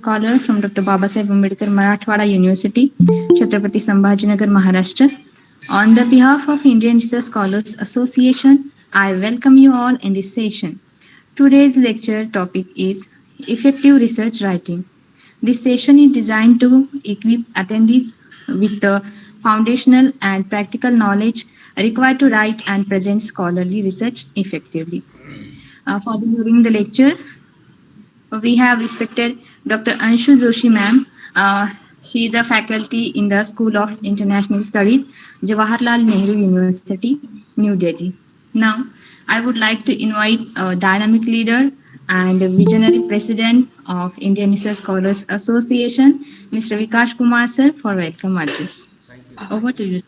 scholar from Dr. Babasaheb Ambedkar Marathwada University, Chhatrapati Sambhajinagar, Maharashtra. On the behalf of Indian Research Scholars Association, I welcome you all in this session. Today's lecture topic is Effective Research Writing. This session is designed to equip attendees with the foundational and practical knowledge required to write and present scholarly research effectively. During the lecture, we have respected Dr. Anshu Joshi ma'am. She is a faculty in the School of International Studies, Jawaharlal Nehru University, New Delhi. Now, I would like to invite a dynamic leader and a visionary president of Indian Research Scholars Association, Mr. Vikash Kumar sir, for welcome address. Thank you. Over to you.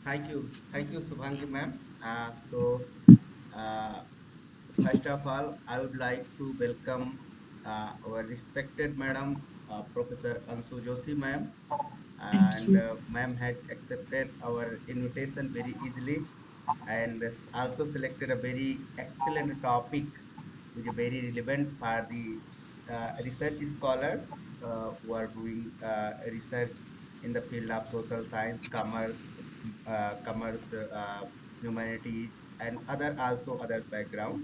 Thank you, Subhangi ma'am. Uh, First of all, I would like to welcome our respected madam, Professor Anshu Joshi ma'am, Thank and you. ma'am had accepted our invitation very easily and also selected a very excellent topic which is very relevant for the research scholars who are doing research in the field of social science, commerce, humanities, and others background.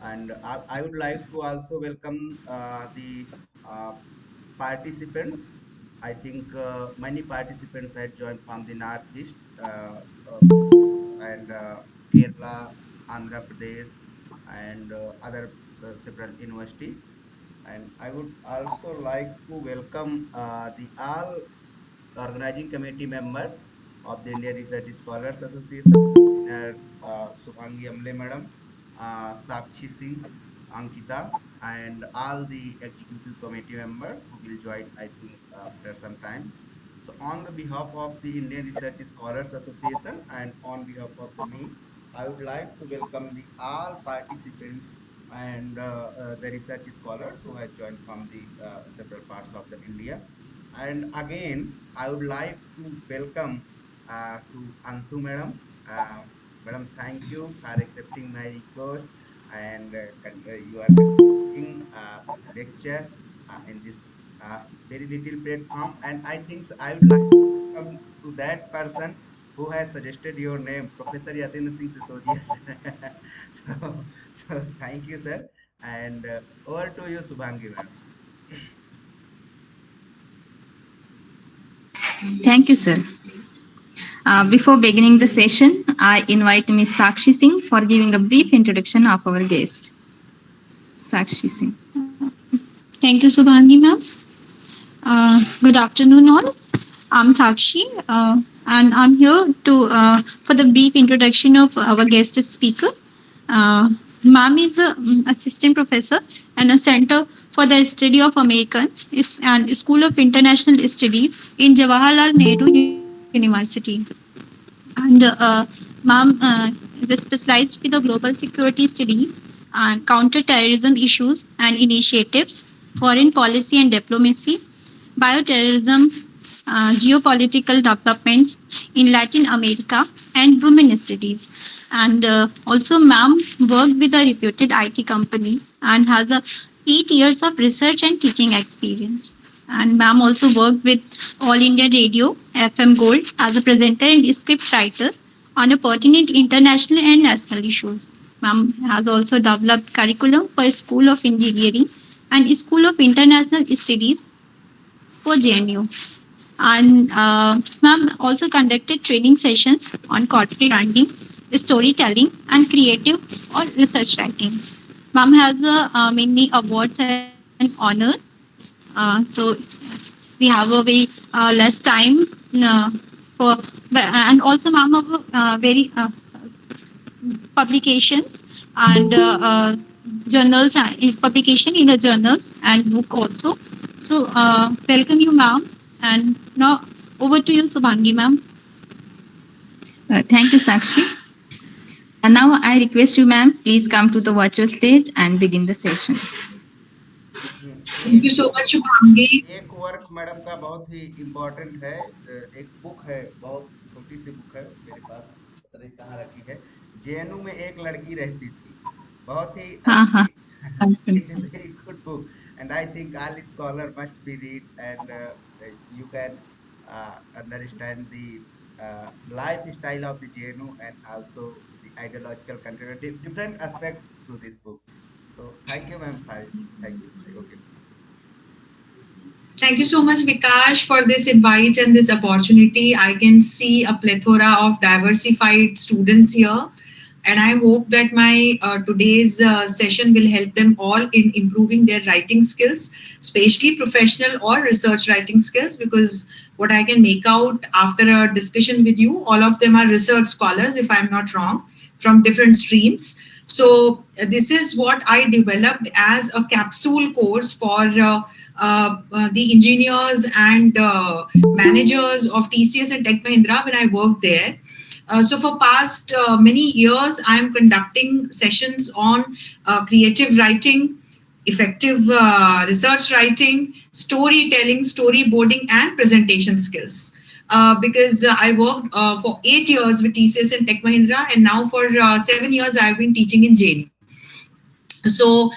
And I would like to also welcome the uh, participants. I think many participants had joined from the Northeast and Kerala, Andhra Pradesh, and other several universities. And I would also like to welcome the all organizing committee members of the Indian Research Scholars Association, Subhangi Amle Madam, Sakshi Singh, Ankita, and all the executive committee members who will join, I think, after some time. So, on the behalf of the Indian Research Scholars Association and on behalf of me, I would like to welcome the all participants and the research scholars who have joined from the several parts of the India. And again, I would like to welcome to Ansu Madam. Madam, thank you for accepting my request and you are conducting lecture in this very little platform. And I think I would like to come to that person who has suggested your name, Professor Yatindra Singh Sisodia, sir. So thank you, sir. And over to you, Subhangi, madam. Thank you, sir. Before beginning the session, I invite Ms. Sakshi Singh for giving a brief introduction of our guest. Sakshi Singh. Thank you, Subhangi ma'am. Good afternoon, all. I'm Sakshi, and I'm here to for the brief introduction of our guest speaker. Ma'am is a assistant professor and a center for the study of Americans and School of International Studies in Jawaharlal Nehru University. And ma'am is specialized with the global security studies and counter-terrorism issues and initiatives, foreign policy and diplomacy, bioterrorism, geopolitical developments in Latin America, and women studies. And also, ma'am worked with the reputed IT companies and has 8 years of research and teaching experience. And ma'am also worked with All India Radio, FM Gold, as a presenter and script writer on a pertinent international and national issues. Ma'am has also developed curriculum for School of Engineering and School of International Studies for JNU. And ma'am also conducted training sessions on corporate branding, storytelling, and creative or research writing. Ma'am has many awards and honors. So we have a very less time for, and also ma'am have very publications and journals, publication in the journals and book also. So welcome you, ma'am. And now over to you, Subhangi, ma'am. Thank you, Sakshi. And now I request you, ma'am, please come to the virtual stage and begin the session. Thank you so much, Shubhangi. एक work madam का बहुत ही important है। एक book है, बहुत छोटी सी book है मेरे पास, पता नहीं कहाँ रखी है। जेएनयू में एक लड़की रहती थी, बहुत ही हाँ हाँ अच्छी। It's a very good book and I think all scholar must be read, and you can understand the lifestyle of the JNU and also the ideological content, different aspect to this book. So thank you, ma'am. Thank you. Okay. Thank you so much, Vikash, for this invite and this opportunity. I can see a plethora of diversified students here, and I hope that my today's session will help them all in improving their writing skills, especially professional or research writing skills. Because what I can make out after a discussion with you, all of them are research scholars, if I'm not wrong, from different streams. So this is what I developed as a capsule course for the engineers and managers of TCS and Tech Mahindra when I worked there. So for past many years, I am conducting sessions on creative writing, effective research writing, storytelling, storyboarding, and presentation skills. Because I worked for 8 years with TCS and Tech Mahindra, and now for 7 years I've been teaching in JNU. So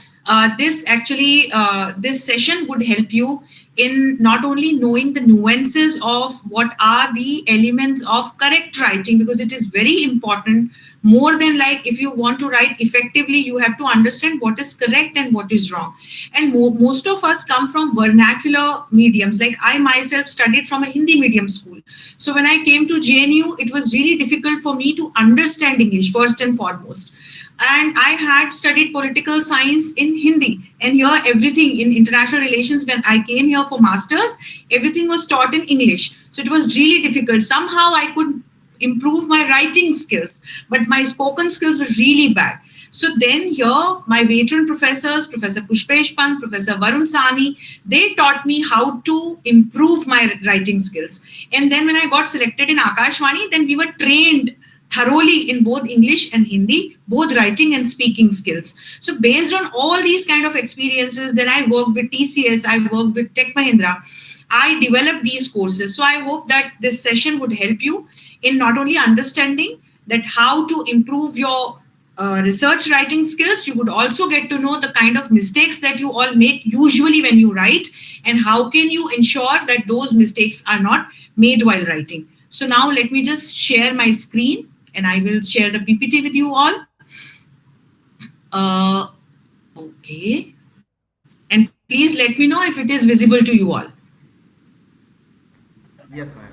this session would help you in not only knowing the nuances of what are the elements of correct writing, because it is very important. More than like, if you want to write effectively, you have to understand what is correct and what is wrong. And most of us come from vernacular mediums. Like I myself studied from a Hindi medium school, so when I came to JNU, it was really difficult for me to understand English first and foremost. And I had studied political science in Hindi. And here, everything in international relations, when I came here for masters, everything was taught in English. So it was really difficult. Somehow I could improve my writing skills, but my spoken skills were really bad. So then here, my veteran professors, Professor Pushpesh Pant, Professor Varun Sani, they taught me how to improve my writing skills. And then when I got selected in Akashvani, then we were trained thoroughly in both English and Hindi, both writing and speaking skills. So based on all these kind of experiences, then I worked with TCS, I worked with Tech Mahindra, I developed these courses. So I hope that this session would help you in not only understanding that how to improve your research writing skills, you would also get to know the kind of mistakes that you all make usually when you write, and how can you ensure that those mistakes are not made while writing. So now let me just share my screen and I will share the PPT with you all. Okay. And please let me know if it is visible to you all. Yes, ma'am.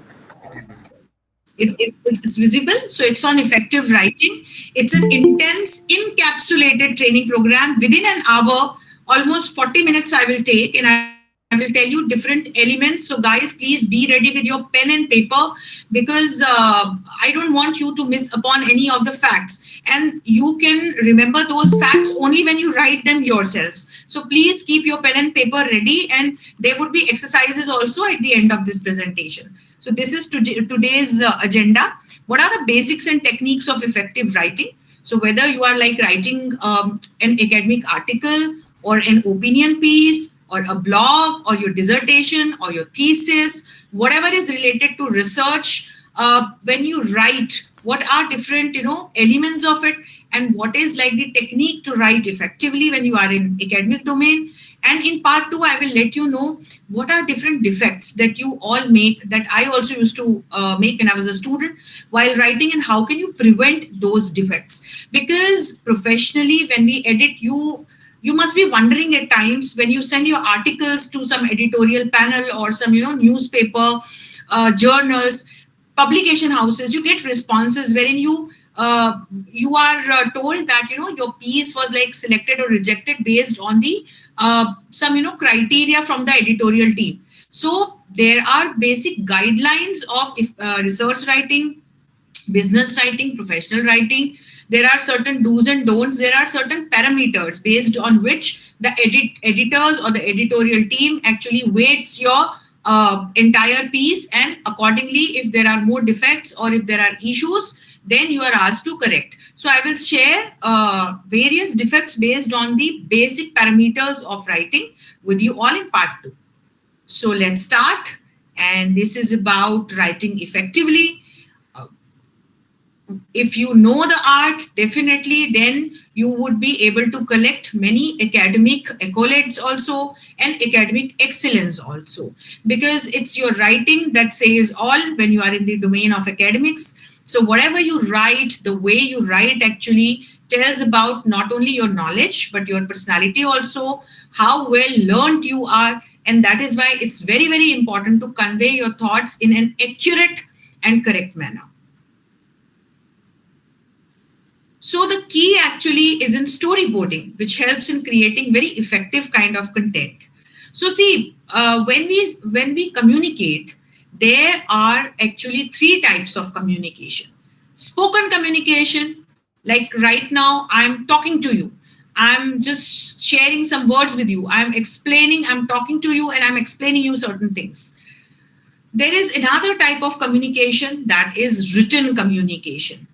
It is visible. It's visible. So it's on effective writing. It's an intense encapsulated training program. Within an hour, almost 40 minutes I will take, and I will tell you different elements. So guys, please be ready with your pen and paper, because I don't want you to miss upon any of the facts. And you can remember those facts only when you write them yourselves. So please keep your pen and paper ready, and there would be exercises also at the end of this presentation. So this is today's agenda. What are the basics and techniques of effective writing? So whether you are like writing an academic article or an opinion piece or a blog or your dissertation or your thesis, whatever is related to research, when you write, what are different elements of it, and what is like the technique to write effectively when you are in academic domain. And in part 2, I will let you know what are different defects that you all make, that I also used to make when I was a student while writing, and how can you prevent those defects. Because professionally, when we edit, you must be wondering at times, when you send your articles to some editorial panel or some newspaper, journals, publication houses, you get responses wherein you are told that your piece was like selected or rejected based on the some criteria from the editorial team. So there are basic guidelines of research writing, business writing, professional writing. There are certain do's and don'ts. There are certain parameters based on which the editors or the editorial team actually weights your entire piece, and accordingly, if there are more defects or if there are issues, then you are asked to correct. So I will share various defects based on the basic parameters of writing with you all in part 2. So let's start. And this is about writing effectively. If you know the art, definitely then you would be able to collect many academic accolades also, and academic excellence also, because it's your writing that says all when you are in the domain of academics. So whatever you write, the way you write actually tells about not only your knowledge but your personality also, how well learned you are. And that is why it's very, very important to convey your thoughts in an accurate and correct manner. So the key actually is in storyboarding, which helps in creating very effective kind of content. So see, when we communicate, there are actually three types of communication. Spoken communication, like right now I'm talking to you. I'm just sharing some words with you. I'm explaining, I'm talking to you and I'm explaining you certain things. There is another type of communication, that is written communication.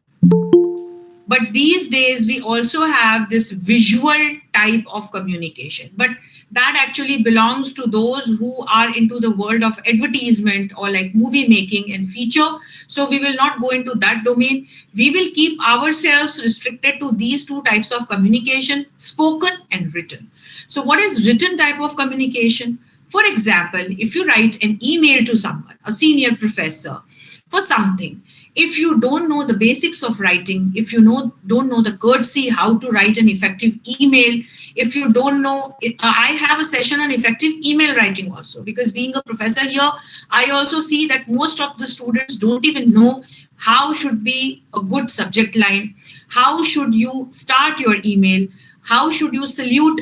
But these days we also have this visual type of communication, but that actually belongs to those who are into the world of advertisement or like movie making and feature. So we will not go into that domain. We will keep ourselves restricted to these two types of communication: spoken and written. So what is written type of communication? For example, if you write an email to someone, a senior professor, for something, if you don't know the basics of writing, if you don't know the courtesy how to write an effective email, if you don't know I have a session on effective email writing also, because being a professor here, I also see that most of the students don't even know how should be a good subject line, how should you start your email, how should you salute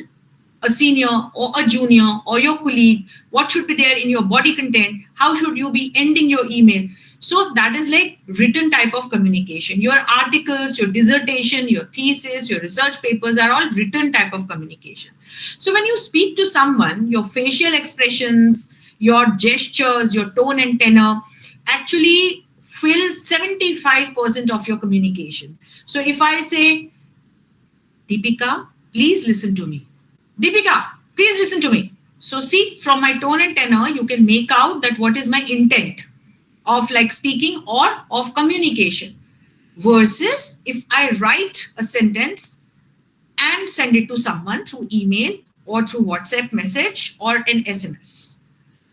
a senior or a junior or your colleague, what should be there in your body content, how should you be ending your email. So that is like written type of communication. Your articles, your dissertation, your thesis, your research papers are all written type of communication. So when you speak to someone, your facial expressions, your gestures, your tone and tenor actually fill 75% of your communication. So if I say, Deepika, please listen to me. Deepika, please listen to me. So see, from my tone and tenor, you can make out that what is my intent of like speaking or of communication. Versus if I write a sentence and send it to someone through email or through WhatsApp message or an SMS.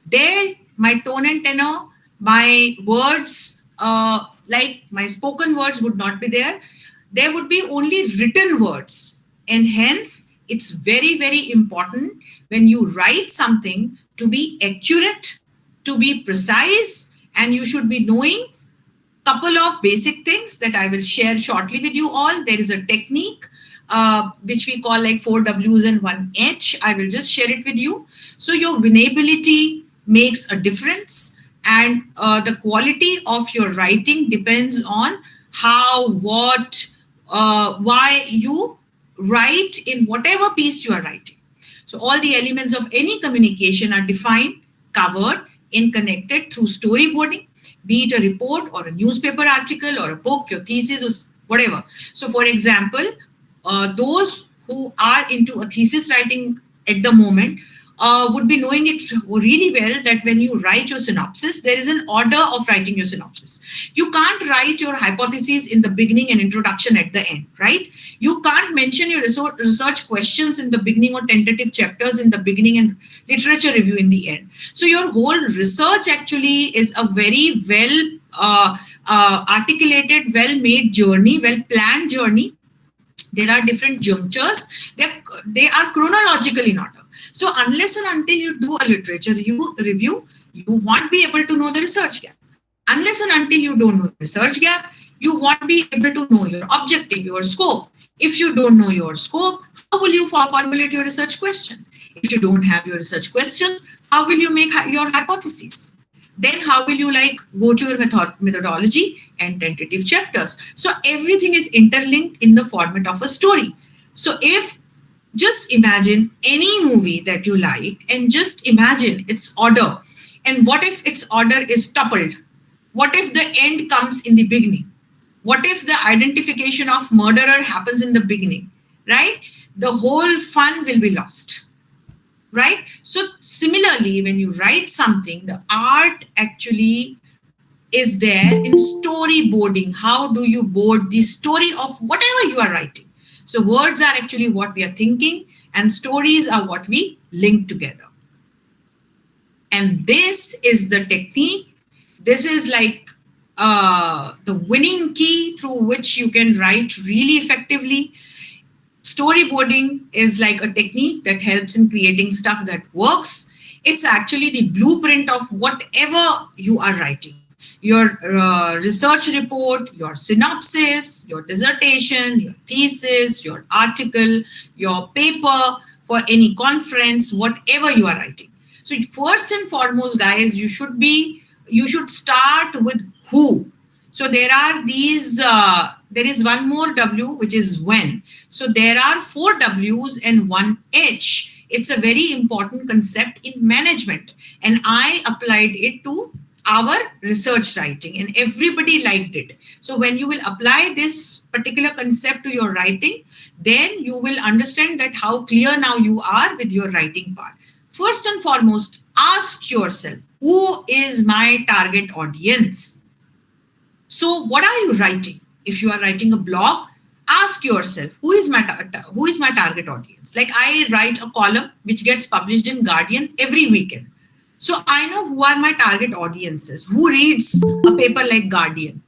There, my tone and tenor, my words, like my spoken words would not be there. There would be only written words. And hence, it's very, very important when you write something to be accurate, to be precise, and you should be knowing couple of basic things that I will share shortly with you all. There is a technique which we call like 4 Ws and 1 H. I will just share it with you. So your winnability makes a difference, and the quality of your writing depends on how, what, why you write in whatever piece you are writing. So all the elements of any communication are defined, covered, and connected through storyboarding, be it a report or a newspaper article or a book, your thesis, or whatever. So, for example, those who are into a thesis writing at the moment would be knowing it really well, that when you write your synopsis, there is an order of writing your synopsis. You can't write your hypotheses in the beginning and introduction at the end, right? You can't mention your research questions in the beginning or tentative chapters in the beginning and literature review in the end. So your whole research actually is a very articulated, well-made journey, well-planned journey. There are different junctures. They are chronological in order. So unless and until you do a literature review, you won't be able to know the research gap. Unless and until you don't know the research gap, you won't be able to know your objective, your scope. If you don't know your scope, how will you formulate your research question? If you don't have your research questions, how will you make your hypotheses? Then how will you like go to your methodology and tentative chapters? So everything is interlinked in the format of a story. So if just imagine any movie that you like and just imagine its order. And what if its order is tupled? What if the end comes in the beginning? What if the identification of murderer happens in the beginning, right? The whole fun will be lost, right? So similarly, when you write something, the art actually is there in storyboarding. How do you board the story of whatever you are writing? So words are actually what we are thinking, and stories are what we link together. And this is the technique. This is like the winning key through which you can write really effectively. Storyboarding is like a technique that helps in creating stuff that works. It's actually the blueprint of whatever you are writing. Your research report, your synopsis, your dissertation, your thesis, your article, your paper for any conference, whatever you are writing. So first and foremost, guys, you should start with who. So there is one more W, which is when. So there are four W's and one H. It's a very important concept in management. And I applied it to our research writing, and everybody liked it. So when you will apply this particular concept to your writing, then you will understand that how clear now you are with your writing part. First and foremost, ask yourself, who is my target audience? So what are you writing? If you are writing a blog, ask yourself, who is my target audience? Like I write a column which gets published in Guardian every weekend. So I know who are my target audiences, who reads a paper like Guardian,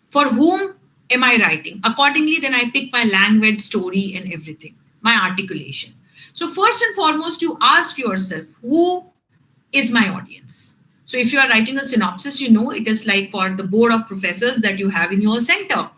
for whom am I writing? Accordingly, then I pick my language, story, and everything, my articulation. So first and foremost, you ask yourself, who is my audience? So if you are writing a synopsis, you know it is like for the board of professors that you have in your center.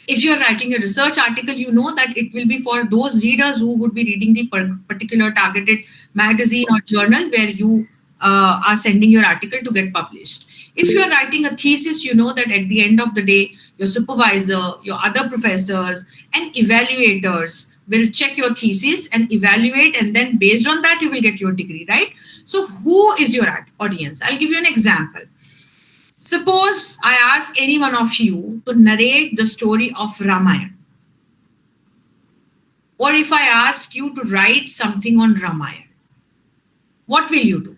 If you are writing a research article, you know that it will be for those readers who would be reading the particular targeted magazine or journal where you are sending your article to get published. If you are writing a thesis, you know that at the end of the day, your supervisor, your other professors, and evaluators will check your thesis and evaluate, and then based on that, you will get your degree, right? So who is your audience? I'll give you an example. Suppose I ask any one of you to narrate the story of Ramayana. Or if I ask you to write something on Ramayana, what will you do?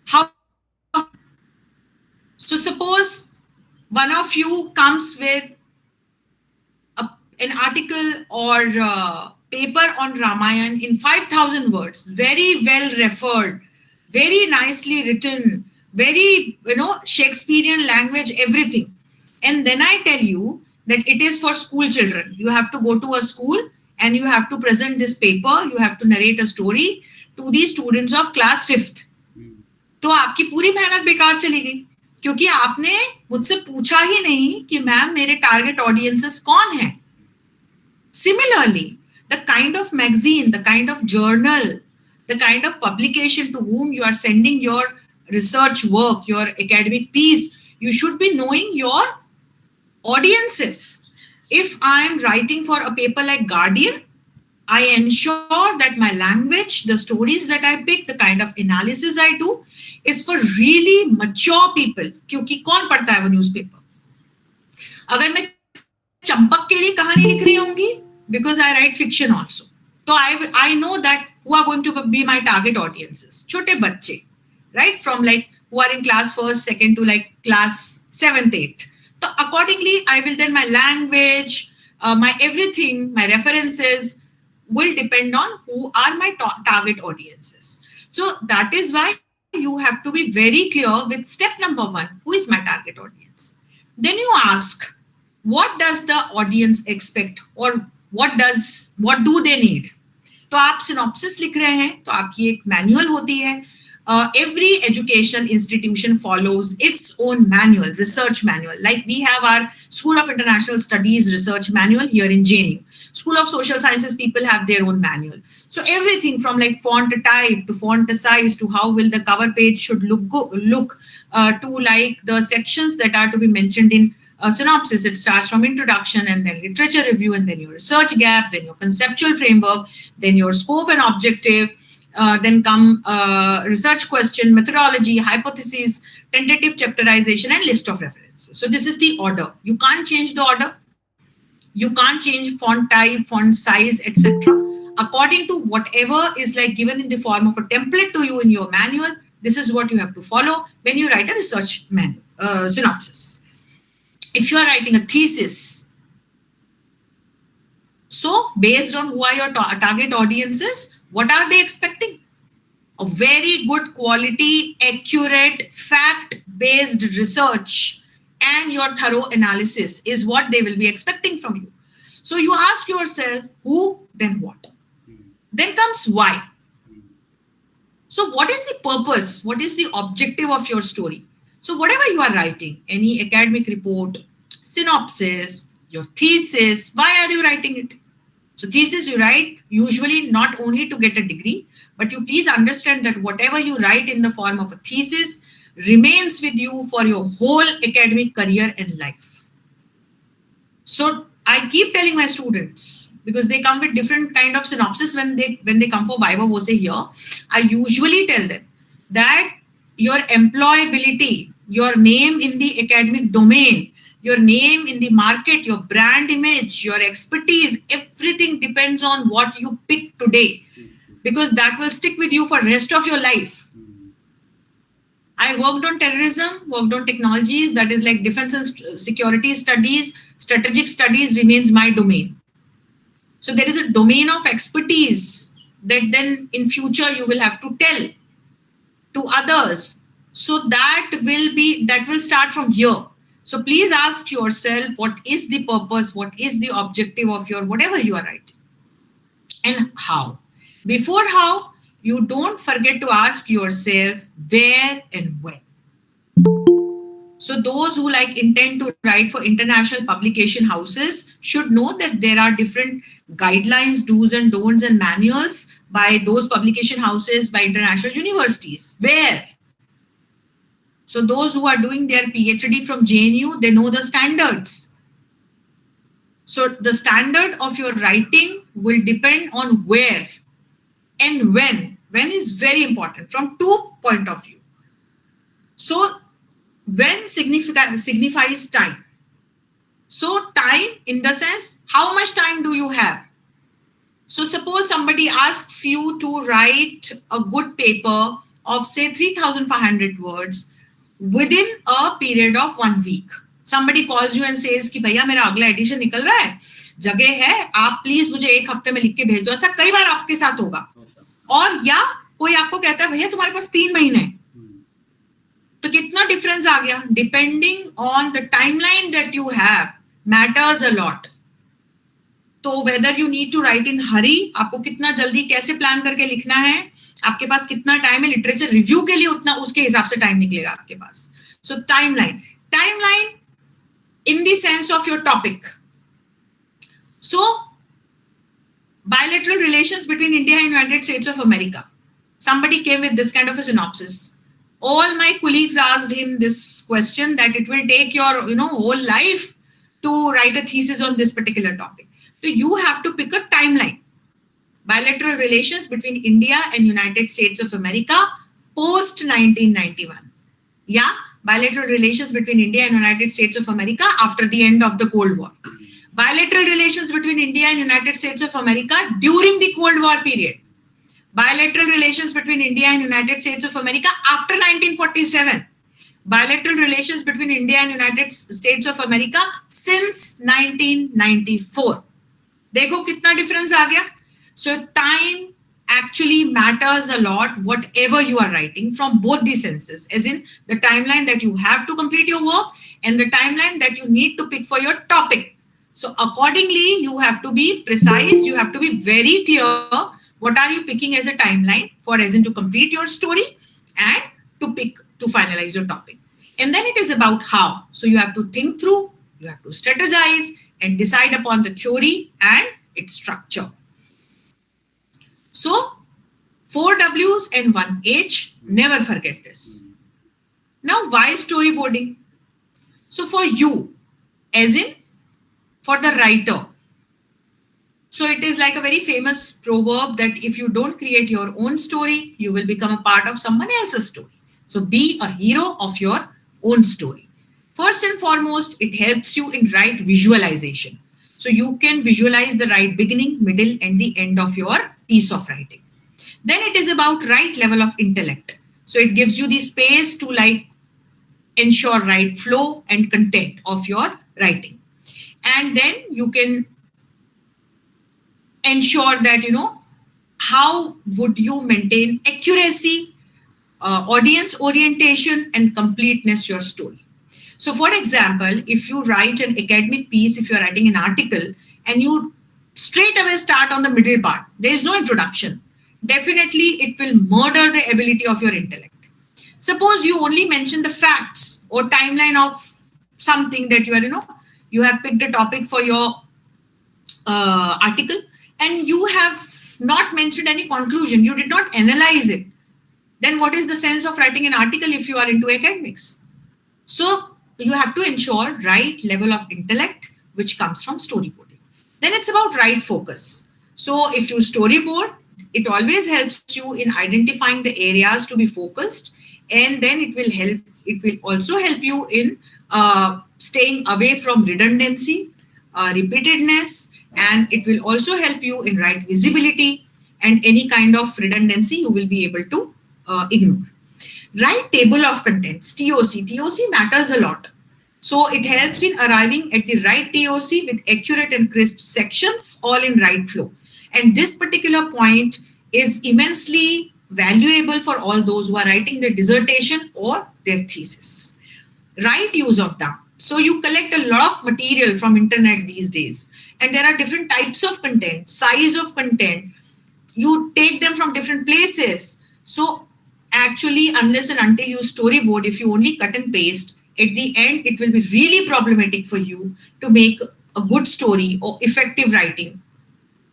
How? So suppose one of you comes with an article or paper on Ramayana in 5,000 words, very well referred, very nicely written, very, Shakespearean language, everything. And then I tell you that it is for school children. You have to go to a school and you have to present this paper, you have to narrate a story to the students of class 5th. तो आपकी पूरी मेहनत बेकार चली गई, क्योंकि आपने मुझसे पूछा ही नहीं कि मैम मेरे टारगेट ऑडियंसेस कौन हैं. Similarly, the kind of magazine, the kind of journal, the kind of publication to whom you are sending your research work, your academic piece, you should be knowing your audiences. If I am writing for a paper like Guardian, I ensure that my language, the stories that I pick, the kind of analysis I do is for really mature people. क्योंकि कौन पढ़ता है वो newspaper? अगर मैं चंपक के लिए कहानी लिख रही होंगी, because I write fiction also, so I know that who are going to be my target audiences. छोटे बच्चे, right, from like who are in class 1st, 2nd to like class 7th, 8th. So accordingly, I will then my language, my everything, my references will depend on who are my target audiences. So that is why you have to be very clear with step number 1, who is my target audience. Then you ask, what does the audience expect, or what do they need? तो आप synopsis लिख रहे हैं, तो आपकी एक manual होती है. Every educational institution follows its own manual, research manual. Like we have our School of International Studies research manual here in JNU. School of Social Sciences people have their own manual. So everything from like font type to font size to how will the cover page should look to like the sections that are to be mentioned in synopsis. It starts from introduction and then literature review and then your research gap, then your conceptual framework, then your scope and objective. Then come research question, methodology, hypotheses, tentative chapterization, and list of references. So this is the order. You can't change the order. You can't change font type, font size, etc. According to whatever is like given in the form of a template to you in your manual, this is what you have to follow when you write a research manual. synopsis. If you are writing a thesis, so based on who are your target audiences, what are they expecting? A very good quality, accurate, fact-based research and your thorough analysis is what they will be expecting from you. So you ask yourself who, then what. Then comes why. So what is the purpose? What is the objective of your story? So whatever you are writing, any academic report, synopsis, your thesis, why are you writing it? So thesis you write usually not only to get a degree, but you please understand that whatever you write in the form of a thesis remains with you for your whole academic career and life. So I keep telling my students, because they come with different kind of synopsis when they come for Viva Voce here, I usually tell them that your employability, your name in the academic domain, your name in the market, your brand image, your expertise, everything depends on what you pick today, because that will stick with you for rest of your life. I worked on terrorism, worked on technologies, that is like defense and security studies, strategic studies remains my domain. So there is a domain of expertise that then in future you will have to tell to others. So that will start from here. So please ask yourself, what is the purpose? What is the objective of your whatever you are writing? And how? Before how, you don't forget to ask yourself where and when. So those who like intend to write for international publication houses should know that there are different guidelines, do's and don'ts and manuals by those publication houses, by international universities. Where? So those who are doing their PhD from JNU, they know the standards. So the standard of your writing will depend on where and when. When is very important from two point of view. So when signifies time. So time in the sense, how much time do you have? So suppose somebody asks you to write a good paper of say 3,500 words within a period of 1 week. Somebody calls you and says कि भैया मेरा अगला addition निकल रहा है, जगह है, आप प्लीज मुझे 1 हफ्ते में लिख के भेज दो. ऐसा कई बार आपके साथ होगा. और या कोई आपको कहता है भैया तुम्हारे पास 3 महीने. तो कितना डिफरेंस आ गया? Depending on the timeline that you have matters a lot. तो whether you need to write in hurry, आपको कितना जल्दी कैसे प्लान करके लिखना है, आपके पास कितना टाइम है लिटरेचर रिव्यू के लिए, उतना उसके हिसाब से टाइम निकलेगा आपके पास. So timeline in the sense of your topic. So bilateral relations between India and United States of America. Somebody came with this kind of a synopsis. All my colleagues asked him this question, that it will take your whole life to write a thesis on this particular topic. So you have to pick a timeline. Bilateral relations between India and United States of America post 1991. Yeah, bilateral relations between India and United States of America after the end of the Cold War. Bilateral relations between India and United States of America during the Cold War period. Bilateral relations between India and United States of America after 1947. Bilateral relations between India and United States of America since 1994. देखो कितना difference आ गया? So time actually matters a lot, whatever you are writing, from both the senses, as in the timeline that you have to complete your work and the timeline that you need to pick for your topic. So accordingly, you have to be precise, you have to be very clear what are you picking as a timeline for, as in to complete your story and to finalize your topic. And then it is about how. So you have to think through, you have to strategize and decide upon the theory and its structure. So 4 W's and 1 H, never forget this. Now, why storyboarding? So for you, as in for the writer. So it is like a very famous proverb that if you don't create your own story, you will become a part of someone else's story. So be a hero of your own story. First and foremost, it helps you in right visualization. So you can visualize the right beginning, middle, and the end of your piece of writing. Then it is about right level of intellect. So it gives you the space to like ensure right flow and content of your writing. And then you can ensure that, how would you maintain accuracy, audience orientation, and completeness your story. So, for example, if you write an academic piece, if you're writing an article, and you straight away start on the middle part, there is no introduction. Definitely, it will murder the ability of your intellect. Suppose you only mention the facts or timeline of something that you have picked a topic for your article, and you have not mentioned any conclusion, you did not analyze it, then what is the sense of writing an article if you are into academics? So you have to ensure right level of intellect, which comes from storyboarding. Then it's about right focus. So if you storyboard, it always helps you in identifying the areas to be focused, and then it will help. It will also help you in staying away from redundancy, repeatedness, and it will also help you in right visibility, and any kind of redundancy you will be able to ignore. Right table of contents, TOC. TOC matters a lot. So it helps in arriving at the right TOC with accurate and crisp sections, all in right flow. And this particular point is immensely valuable for all those who are writing their dissertation or their thesis. Right use of dump. So you collect a lot of material from internet these days, and there are different types of content, size of content. You take them from different places. So actually, unless and until you storyboard, if you only cut and paste, at the end, it will be really problematic for you to make a good story or effective writing.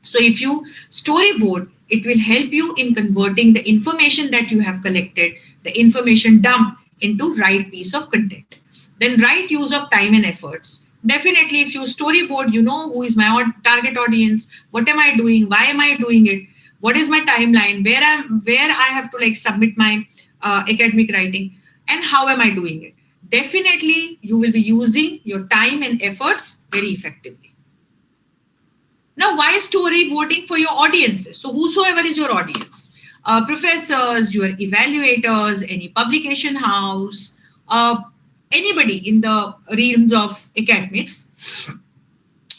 So if you storyboard, it will help you in converting the information that you have collected, the information dump, into right piece of content. Then right use of time and efforts. Definitely, if you storyboard, you know who is my target audience, what am I doing, why am I doing it, what is my timeline, where I have to like submit my academic writing, and how am I doing it. Definitely, you will be using your time and efforts very effectively. Now, why storyboarding for your audiences? So whosoever is your audience, professors, your evaluators, any publication house, anybody in the realms of academics,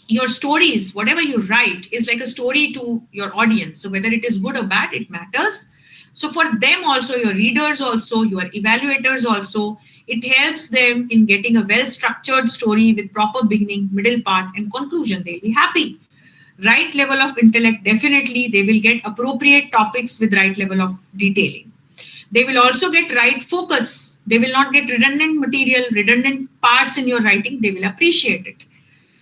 your stories, whatever you write, is like a story to your audience. So whether it is good or bad, it matters. So for them also, your readers also, your evaluators also, it helps them in getting a well-structured story with proper beginning, middle part, and conclusion. They'll be happy. Right level of intellect, definitely they will get appropriate topics with right level of detailing. They will also get right focus. They will not get redundant material, redundant parts in your writing. They will appreciate it.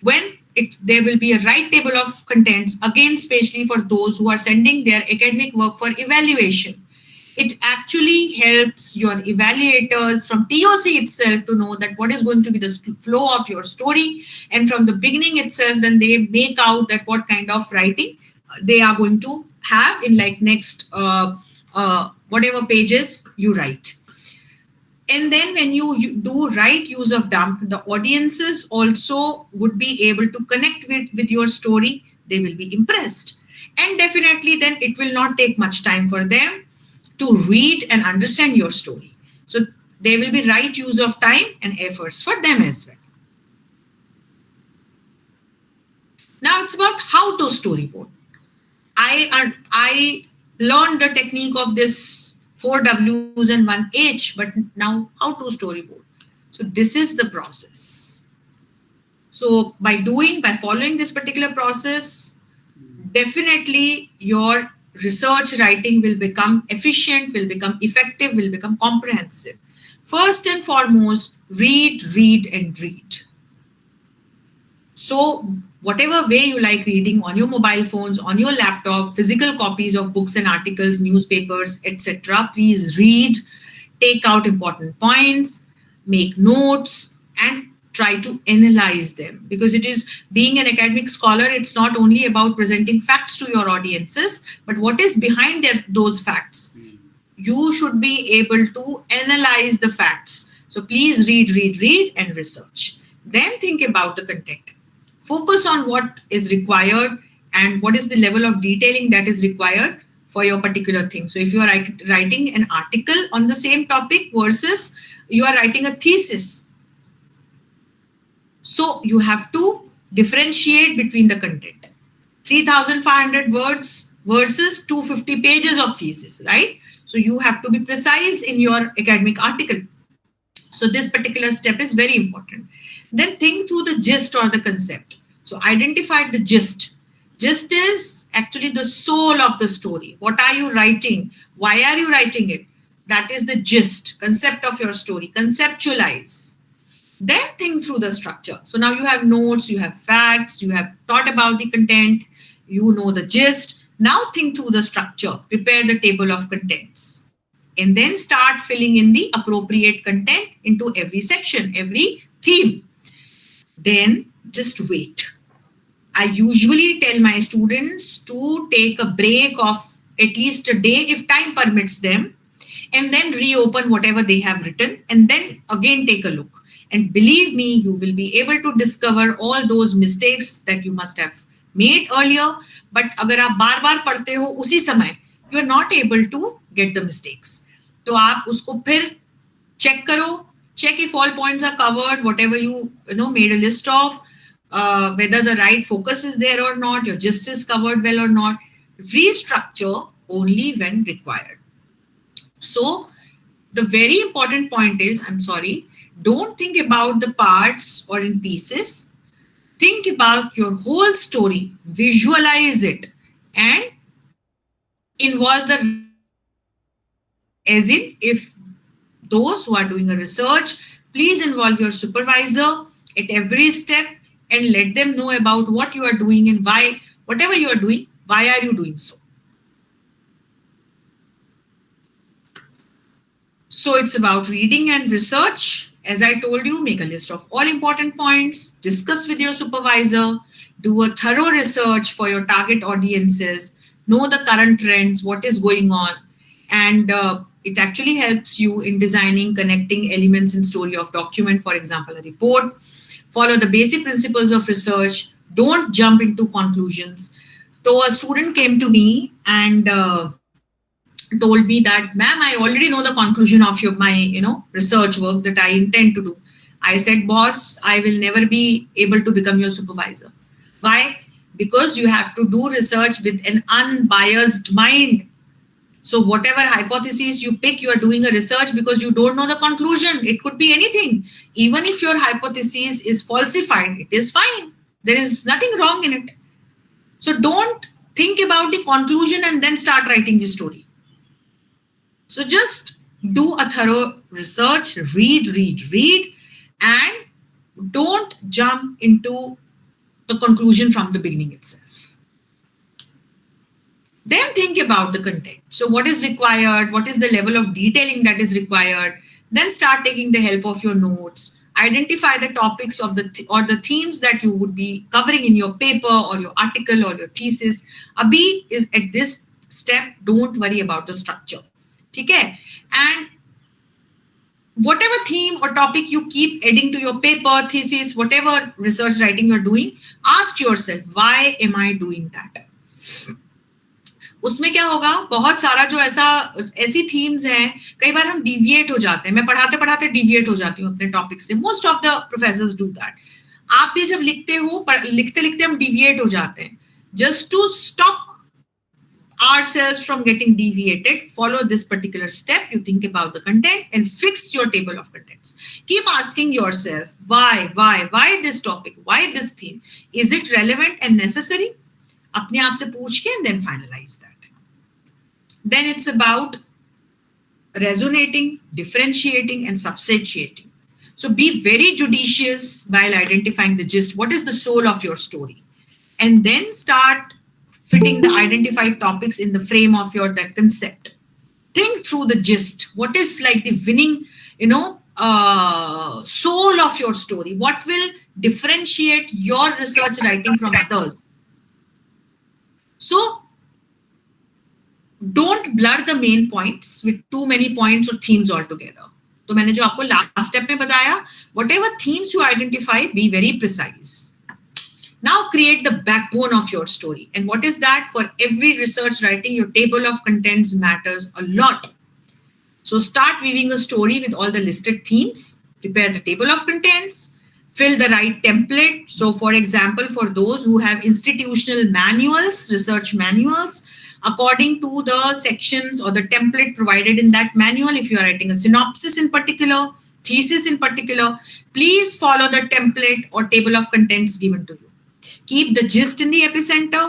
When there will be a right table of contents, again, especially for those who are sending their academic work for evaluation. It actually helps your evaluators from TOC itself to know that what is going to be the flow of your story. And from the beginning itself, then they make out that what kind of writing they are going to have in like next whatever pages you write. And then when you do right use of dump, the audiences also would be able to connect with your story. They will be impressed. And definitely then it will not take much time for them to read and understand your story. So there will be right use of time and efforts for them as well. Now it's about how to storyboard. I learned the technique of this 4 W's and 1 H, but now how to storyboard. So this is the process. So by following this particular process, definitely your research writing will become efficient, will become effective, will become comprehensive. First and foremost, read, and read. So whatever way you like reading, on your mobile phones, on your laptop, physical copies of books and articles, newspapers, etc., please read, take out important points, make notes, and try to analyze them. Because it is, being an academic scholar, it's not only about presenting facts to your audiences, but what is behind those facts. You should be able to analyze the facts. So please read, and research. Then think about the content. Focus on what is required and what is the level of detailing that is required for your particular thing. So if you are writing an article on the same topic versus you are writing a thesis. So you have to differentiate between the content. 3,500 words versus 250 pages of thesis, right? So you have to be precise in your academic article. So this particular step is very important. Then think through the gist or the concept. So identify the gist. Gist is actually the soul of the story. What are you writing? Why are you writing it? That is the gist, concept of your story. Conceptualize. Then think through the structure. So now you have notes, you have facts, you have thought about the content, you know the gist. Now think through the structure, prepare the table of contents, and then start filling in the appropriate content into every section, every theme. Then just wait. I usually tell my students to take a break of at least a day if time permits them, and then reopen whatever they have written and then again take a look. And believe me, you will be able to discover all those mistakes that you must have made earlier. But अगर आप बार बार पढ़ते हो उसी समय, you are not able to get the mistakes. तो आप उसको फिर check करो, check if all points are covered, whatever you made a list of, whether the right focus is there or not, your gist is covered well or not. Restructure only when required. So the very important point is, I'm sorry, don't think about the parts or in pieces. Think about your whole story, visualize it, and involve the right people. As in, if those who are doing a research, please involve your supervisor at every step and let them know about what you are doing and why, whatever you are doing, why are you doing so. So it's about reading and research. As I told you, make a list of all important points, discuss with your supervisor, do a thorough research for your target audiences, know the current trends, what is going on, and it actually helps you in designing connecting elements in story of document, for example, a report. Follow the basic principles of research. Don't jump into conclusions. So a student came to me and told me that, ma'am, I already know the conclusion of my research work that I intend to do. I said, boss, I will never be able to become your supervisor. Why? Because you have to do research with an unbiased mind. So whatever hypothesis you pick, you are doing a research because you don't know the conclusion. It could be anything. Even if your hypothesis is falsified, it is fine. There is nothing wrong in it. So don't think about the conclusion and then start writing the story. So just do a thorough research, read, and don't jump into the conclusion from the beginning itself. Then think about the content. So what is required? What is the level of detailing that is required? Then start taking the help of your notes. Identify the topics of the themes that you would be covering in your paper or your article or your thesis. Abhi is at this step, don't worry about the structure. Okay? And whatever theme or topic you keep adding to your paper, thesis, whatever research writing you're doing, ask yourself, why am I doing that? उसमें क्या होगा, बहुत सारा जो ऐसी themes हैं, कई बार हम डिविएट हो जाते हैं. मैं पढ़ाते पढ़ाते डिविएट हो जाती हूँ अपने टॉपिक से. Most of the professors do that. आप भी जब लिखते हो, लिखते लिखते हम डिविएट हो जाते हैं. Just to stop ourselves from getting deviated, follow this particular step. You think about the content and fix your table of contents. Keep asking yourself, why this topic? Why this theme? Is it relevant and necessary? अपने आप से पूछ के and then finalize that. Then it's about resonating, differentiating, and substantiating. So be very judicious while identifying the gist. What is the soul of your story? And then start fitting the identified topics in the frame of that concept. Think through the gist. What is like the winning, soul of your story? What will differentiate your research writing from others? So don't blur the main points with too many points or themes altogether. तो मैंने जो आपको last step में बताया, whatever themes you identify, be very precise. Now create the backbone of your story. And what is that? For every research writing, your table of contents matters a lot. So start weaving a story with all the listed themes, prepare the table of contents, fill the right template. So for example, for those who have institutional manuals, research manuals, according to the sections or the template provided in that manual, if you are writing a synopsis in particular, thesis in particular, please follow the template or table of contents given to you. Keep the gist in the epicenter,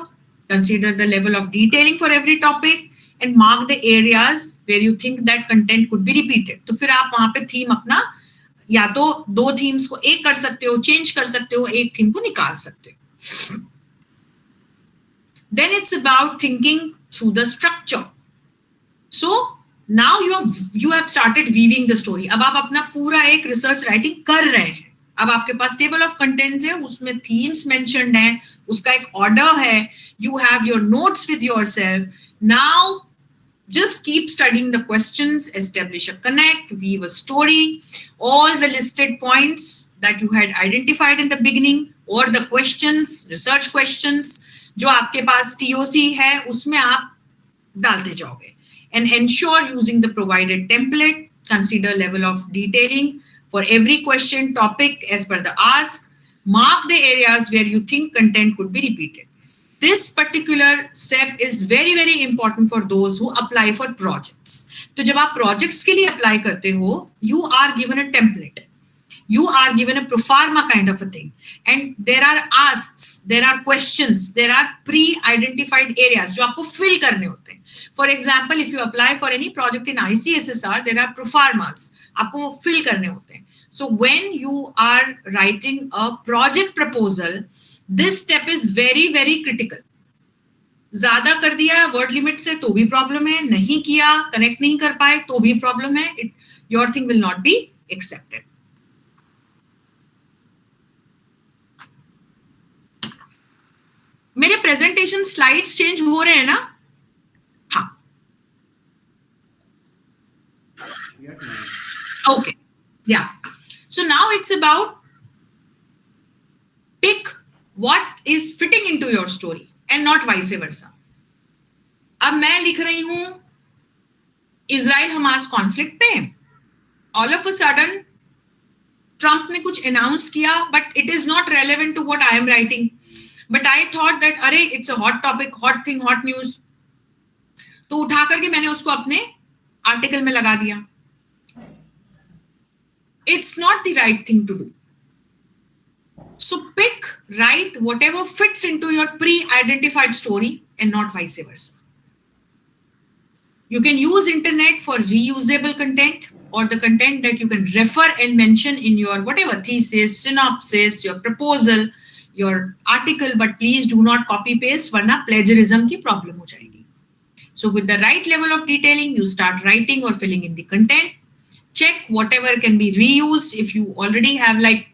consider the level of detailing for every topic, and mark the areas where you think that content could be repeated. तो फिर आप वहां पे theme अपना या तो दो themes को एक कर सकते हो, चेंज कर सकते हो, एक थीम को निकाल सकते हो. Then it's about thinking through the structure. So now you have started weaving the story. अब आप अपना पूरा एक रिसर्च राइटिंग कर रहे हैं. अब आपके पास टेबल ऑफ कंटेंट्स है, उसमें थीम्स मेंशन्ड है, उसका एक ऑर्डर है, you have your notes with yourself. Now just keep studying the questions, establish a connect, weave a story, all the listed points that you had identified in the beginning, or the questions, research questions जो आपके पास TOC है उसमें आप डालते जाओगे. And ensure using the provided template, consider level of detailing for every question topic as per the ask, mark the areas where you think content could be repeated. This particular step is very very important for those who apply for projects. तो जब आप projects के लिए apply करते हो, you are given a template, you are given a proforma kind of a thing, and there are asks, there are questions, there are pre-identified areas जो आपको fill करने होते हैं. For example, if you apply for any project in ICSSR, there are proformas आपको fill करने होते हैं. So when you are writing a project proposal, this step is very very critical. ज्यादा कर दिया वर्ड लिमिट से तो भी प्रॉब्लम है, नहीं किया, कनेक्ट नहीं कर पाए तो भी प्रॉब्लम है. Your thing will not be accepted. मेरे प्रेजेंटेशन स्लाइड्स चेंज हो रहे हैं ना? हाँ, ओके, या. So now it's about pick what is fitting into your story and not vice versa. अब मैं लिख रही हूं इजराइल हमास कॉन्फ्लिक्ट पे, all of a sudden Trump ने कुछ अनाउंस किया, but it is not relevant to what I am writing. But I thought that अरे it's a hot topic, hot thing, hot news, तो उठा करके मैंने उसको अपने आर्टिकल में लगा दिया. It's not the right thing to do. So pick, write whatever fits into your pre-identified story and not vice versa. You can use internet for reusable content or the content that you can refer and mention in your whatever thesis, synopsis, your proposal, your article, but please do not copy paste वरना plagiarism की problem हो जाएगी. So with the right level of detailing, you start writing or filling in the content. Check whatever can be reused. If you already have like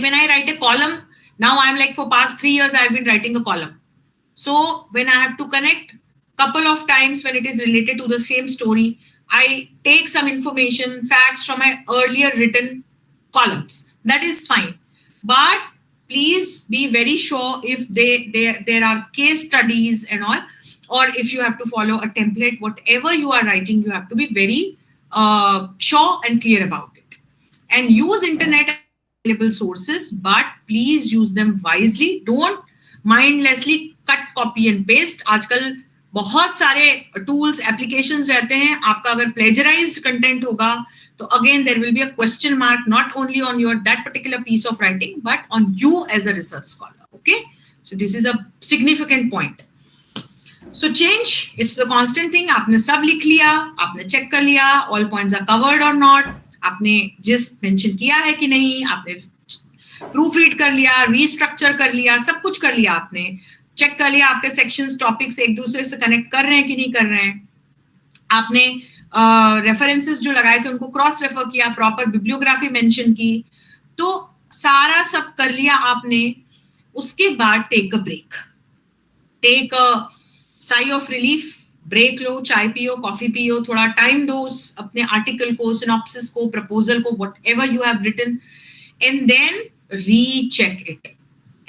when I write a column, now I'm like for past 3 years I've been writing a column. So when I have to connect couple of times when it is related to the same story, I take some information, facts from my earlier written columns. That is fine. But please be very sure if there are case studies and all, or if you have to follow a template, whatever you are writing, you have to be very sure and clear about it. And use internet available sources, but please use them wisely. Don't mindlessly cut, copy and paste. आजकल बहुत सारे tools, applications रहते हैं. आपका अगर plagiarized content होगा तो again there will be a question mark not only on your that particular piece of writing but on you as a research scholar. Okay, so this is a significant point. So change, it's the constant thing. आपने सब लिख लिया, आपने check कर लिया, all points are covered or not, आपने gist mention किया है कि नहीं, आपने प्रूफ रीड कर लिया, रीस्ट्रक्चर कर लिया, सब कुछ कर लिया, आपने चेक कर लिया आपके सेक्शंस, टॉपिक्स एक दूसरे से कनेक्ट कर रहे हैं कि नहीं कर रहे हैं, आपने रेफरेंसेस जो लगाए थे उनको क्रॉस रेफर किया, प्रॉपर बिब्लियोग्राफी मेंशन की, तो सारा सब कर लिया आपने. उसके बाद take a break, take a sigh of relief, break लो, चाय पियो, कॉफी पियो, थोड़ा टाइम दो अपने आर्टिकल को, सिनॉप्सिस को, प्रपोजल को, whatever you have written, and then recheck it.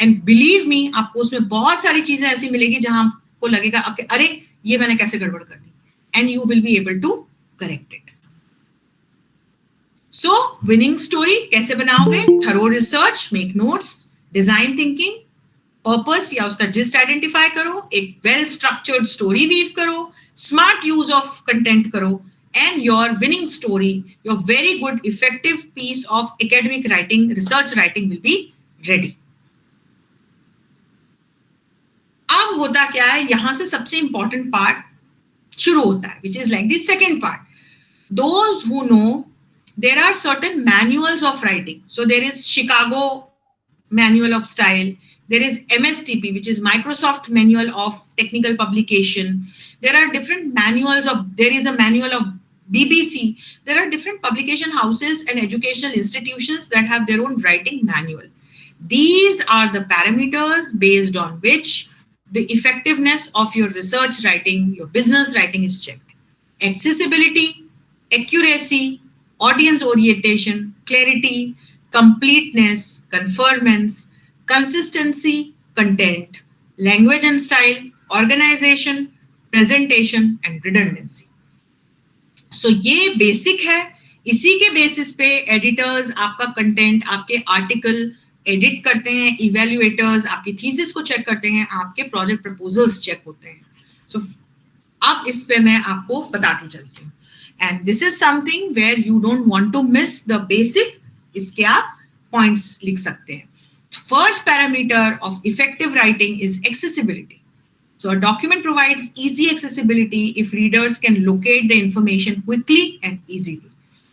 And believe me, आपको उसमें बहुत सारी चीजें ऐसी मिलेगी जहां आपको लगेगा अरे ये मैंने कैसे गड़बड़ कर दी, and you will be able to correct it. So winning story कैसे बनाओगे? Thorough research, make notes, design thinking, purpose या उसका जिस्ट आइडेंटिफाई करो, एक वेल स्ट्रक्चर्ड स्टोरी वीव करो, स्मार्ट यूज ऑफ कंटेंट करो, and your winning story, your very good effective piece of academic writing, research writing will be ready. अब होता क्या है, यहां से सबसे इंपॉर्टेंट पार्ट शुरू होता है, which is like the second part. Those who know, there are certain manuals of writing. So there is Chicago Manual of Style. There is MSTP, which is Microsoft Manual of Technical Publication. There are different manuals of, there is a manual of BBC. There are different publication houses and educational institutions that have their own writing manual. These are the parameters based on which the effectiveness of your research writing, your business writing is checked. Accessibility, accuracy, audience orientation, clarity, completeness, conformance, consistency, content, language and style, organization, presentation, and redundancy. So ये basic है. इसी के basis पे editors आपका content, आपके article edit करते हैं, evaluators आपकी थीसिस को चेक करते हैं, आपके प्रोजेक्ट प्रपोजल्स चेक होते हैं. सो अब इस पे मैं आपको बताती चलती हूँ. And this is something where you don't want to miss the basic. इसके आप points लिख सकते हैं. First parameter of effective writing is accessibility. So a document provides easy accessibility if readers can locate the information quickly and easily.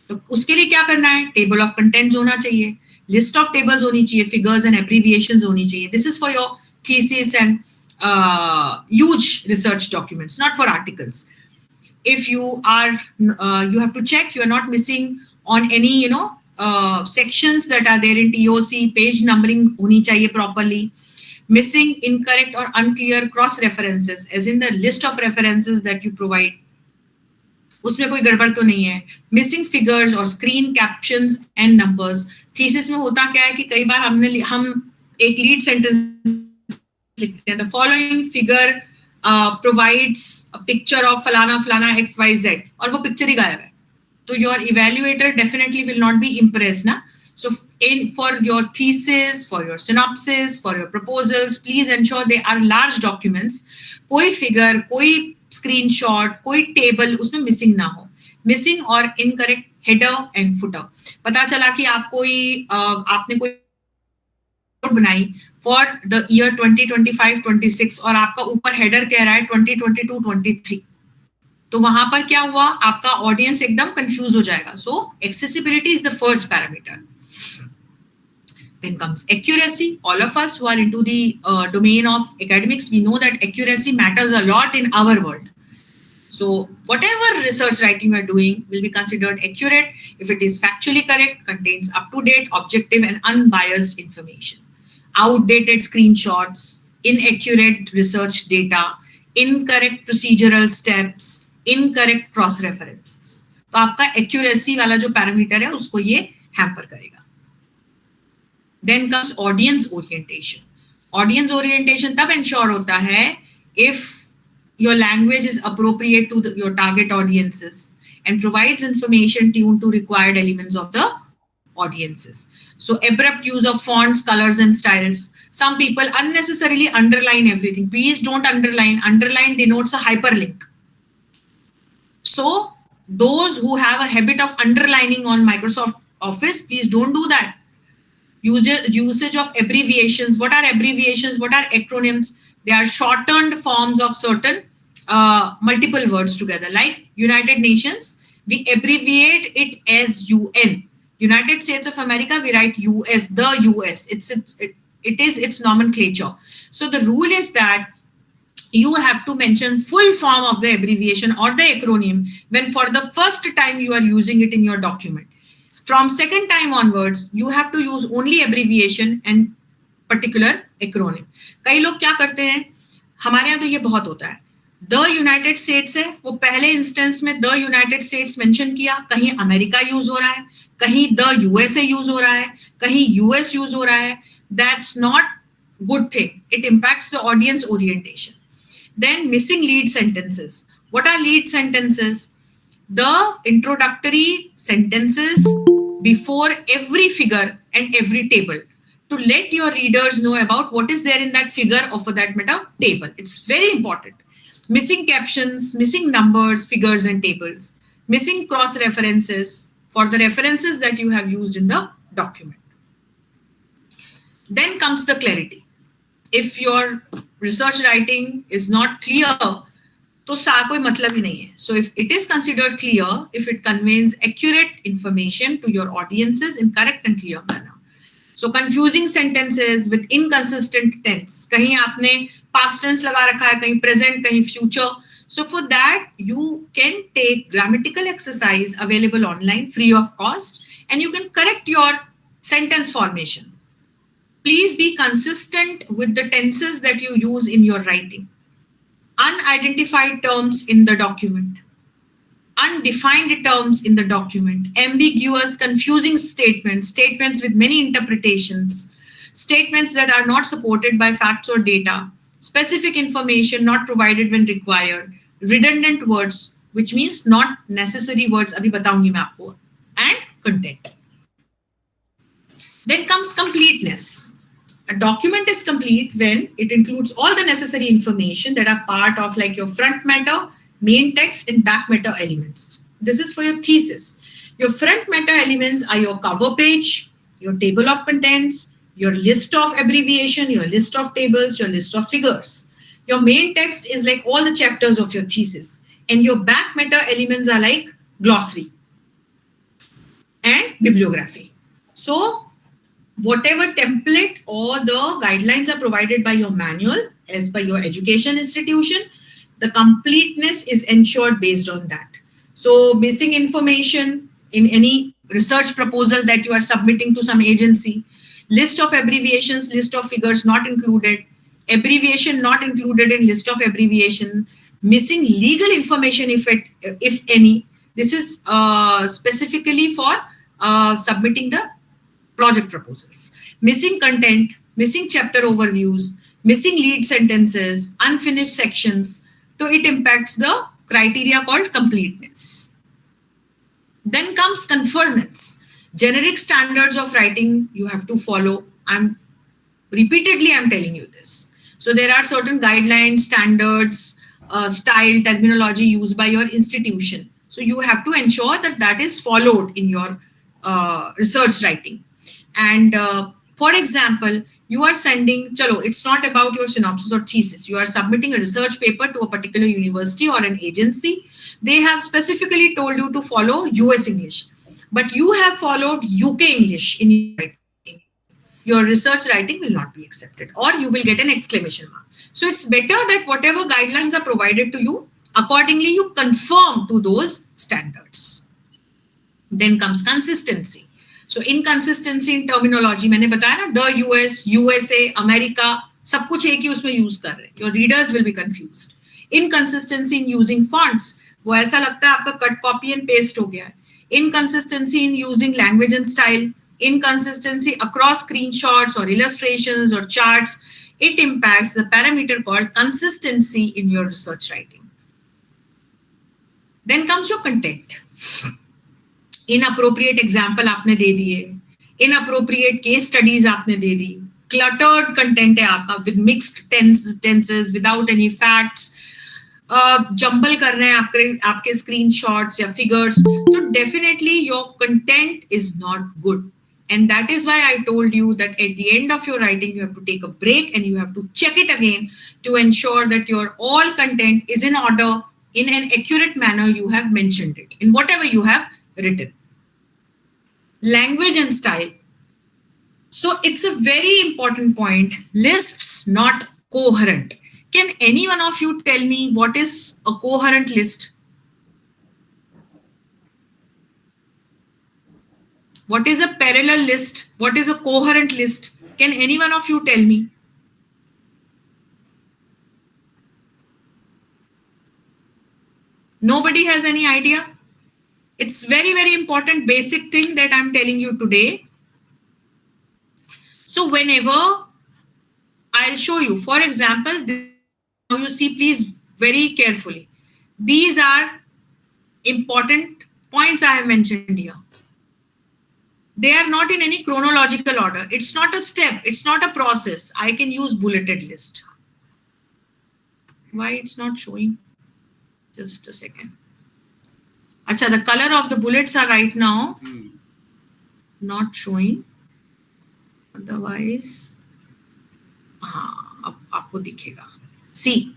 तो उसके लिए क्या करना है? Table of contents होना चाहिए, list of tables होनी चाहिए, figures and abbreviations होनी चाहिए. This is for your thesis and huge research documents, not for articles. If you are, you have to check you are not missing on any, sections that are there in TOC. Page numbering honi chahiye properly. Missing incorrect or unclear cross references, as in the list of references that you provide, उसमें कोई गड़बड़ तो नहीं है. Missing figures or screen captions and numbers. Thesis में होता क्या है कि कई बार हम एक lead sentence लिखते हैं, the following figure provides a picture of falana falana XYZ, और वो पिक्चर ही गायब है. तो your evaluator definitely will not be impressed ना. So for your thesis, for your synopsis, for your proposals, please ensure they are large documents. कोई figure, कोई screenshot, कोई table उसमें missing ना हो. Missing or incorrect header and footer. पता चला कि आपने कोई बनाई for the year 2025-26 और आपका ऊपर हेडर कह रहा है 2022-23, तो वहां पर क्या हुआ, आपका ऑडियंस एकदम कंफ्यूज हो जाएगा. So accessibility is the first parameter. Then comes accuracy. All of us who are into the domain of academics, we know that accuracy matters a lot in our world. So whatever research writing you are doing will be considered accurate if it is factually correct, contains up-to-date, objective and unbiased information. Outdated screenshots, inaccurate research data, incorrect procedural steps, incorrect cross references. तो आपका accuracy वाला जो parameter है उसको ये hamper करेगा. Then comes audience orientation. Audience orientation तब ensure होता है if your language is appropriate to your target audiences and provides information tuned to required elements of the audiences. So abrupt use of fonts, colors and styles. Some people unnecessarily underline everything. Please don't underline. Underline denotes a hyperlink. So those who have a habit of underlining on Microsoft Office, please don't do that. Usage of abbreviations. What are abbreviations? What are acronyms? They are shortened forms of certain multiple words together. Like United Nations, we abbreviate it as UN. United States of America, we write US, the US. It is its nomenclature. So the rule is that you have to mention full form of the abbreviation or the acronym when for the first time you are using it in your document. From second time onwards, you have to use only abbreviation and particular acronym. कई लोग क्या करते हैं, हमारे यहाँ तो ये बहुत होता है, द यूनाइटेड स्टेट्स है, वो पहले इंस्टेंस में द यूनाइटेड स्टेट्स मेंशन किया, कहीं अमेरिका यूज हो रहा है, कहीं द यूएसए यूज हो रहा है, कहीं यूएस यूज हो रहा है. That's not good thing. It impacts the audience orientation. Then missing lead sentences. What are lead sentences? the introductory sentences before every figure and every table to let your readers know about what is there in that figure or for that matter table. It's very important. Missing captions, missing numbers, figures and tables, missing cross references for the references that you have used in the document. Then comes the clarity. If your research writing is not clear, तो सा कोई मतलब ही नहीं है. So if it is considered clear, if it conveys accurate information to your audiences in correct and clear manner. So confusing sentences with inconsistent tense. कहीं आपने past tense लगा रखा है, कहीं present, कहीं future. So for that, you can take grammatical exercise available online free of cost, and you can correct your sentence formation. Please be consistent with the tenses that you use in your writing. Unidentified terms in the document, undefined terms in the document, ambiguous, confusing statements, statements with many interpretations, statements that are not supported by facts or data, specific information not provided when required, redundant words, which means not necessary words, abhi bataungi main aapko, and content. Then comes completeness. A document is complete when it includes all the necessary information that are part of like your front matter, main text and back matter elements. This is for your thesis. Your front matter elements are your cover page, your table of contents, your list of abbreviation, your list of tables, your list of figures. Your main text is like all the chapters of your thesis. And your back matter elements are like glossary and bibliography. So whatever template or the guidelines are provided by your manual as per your education institution, the completeness is ensured based on that. So missing information in any research proposal that you are submitting to some agency, list of abbreviations, list of figures not included, abbreviation not included in list of abbreviation, missing legal information if any. This is specifically for submitting the project proposals. Missing content, missing chapter overviews, missing lead sentences, unfinished sections. So it impacts the criteria called completeness. Then comes conformance. Generic standards of writing you have to follow. And repeatedly I'm telling you this. So there are certain guidelines, standards, style, terminology used by your institution. So you have to ensure that that is followed in your research writing. And for example, you are sending, chalo, it's not about your synopsis or thesis. You are submitting a research paper to a particular university or an agency. They have specifically told you to follow US English, but you have followed UK English in your writing. Your research writing will not be accepted, or you will get an exclamation mark. So it's better that whatever guidelines are provided to you, accordingly you conform to those standards. Then comes consistency. So inconsistency in terminology, मैंने बताया ना, the US, USA, America, सब कुछ एक ही उसमें use कर रहे हैं. Your readers will be confused. Inconsistency in using fonts, वो ऐसा लगता है आपका cut, copy and paste हो गया है. Inconsistency in using language and style, inconsistency across screenshots or illustrations or charts, it impacts the parameter called consistency in your research writing. Then comes your content. Inappropriate example आपने दे दिए, inappropriate case studies आपने दे दी, cluttered content है आपका with mixed tenses without any facts, jumble कर रहे हैं आपके screenshots या figures, तो definitely your content is not good. And that is why I told you that at the end of your writing, you have to take a break and you have to check it again to ensure that your all content is in order, in an accurate manner you have mentioned it, in whatever you have written. Language and style. So it's a very important point. Lists not coherent. Can any one of you tell me what is a coherent list? What is a parallel list? What is a coherent list? Can any one of you tell me? Nobody has any idea? It's very, very important basic thing that I'm telling you today. So whenever I'll show you, for example, now you see, please, very carefully. These are important points I have mentioned here. They are not in any chronological order. It's not a step. It's not a process. I can use bulleted list. Why it's not showing? Just a second. Acha, the color of the bullets are right now not showing. Otherwise, अब आपको दिखेगा. See,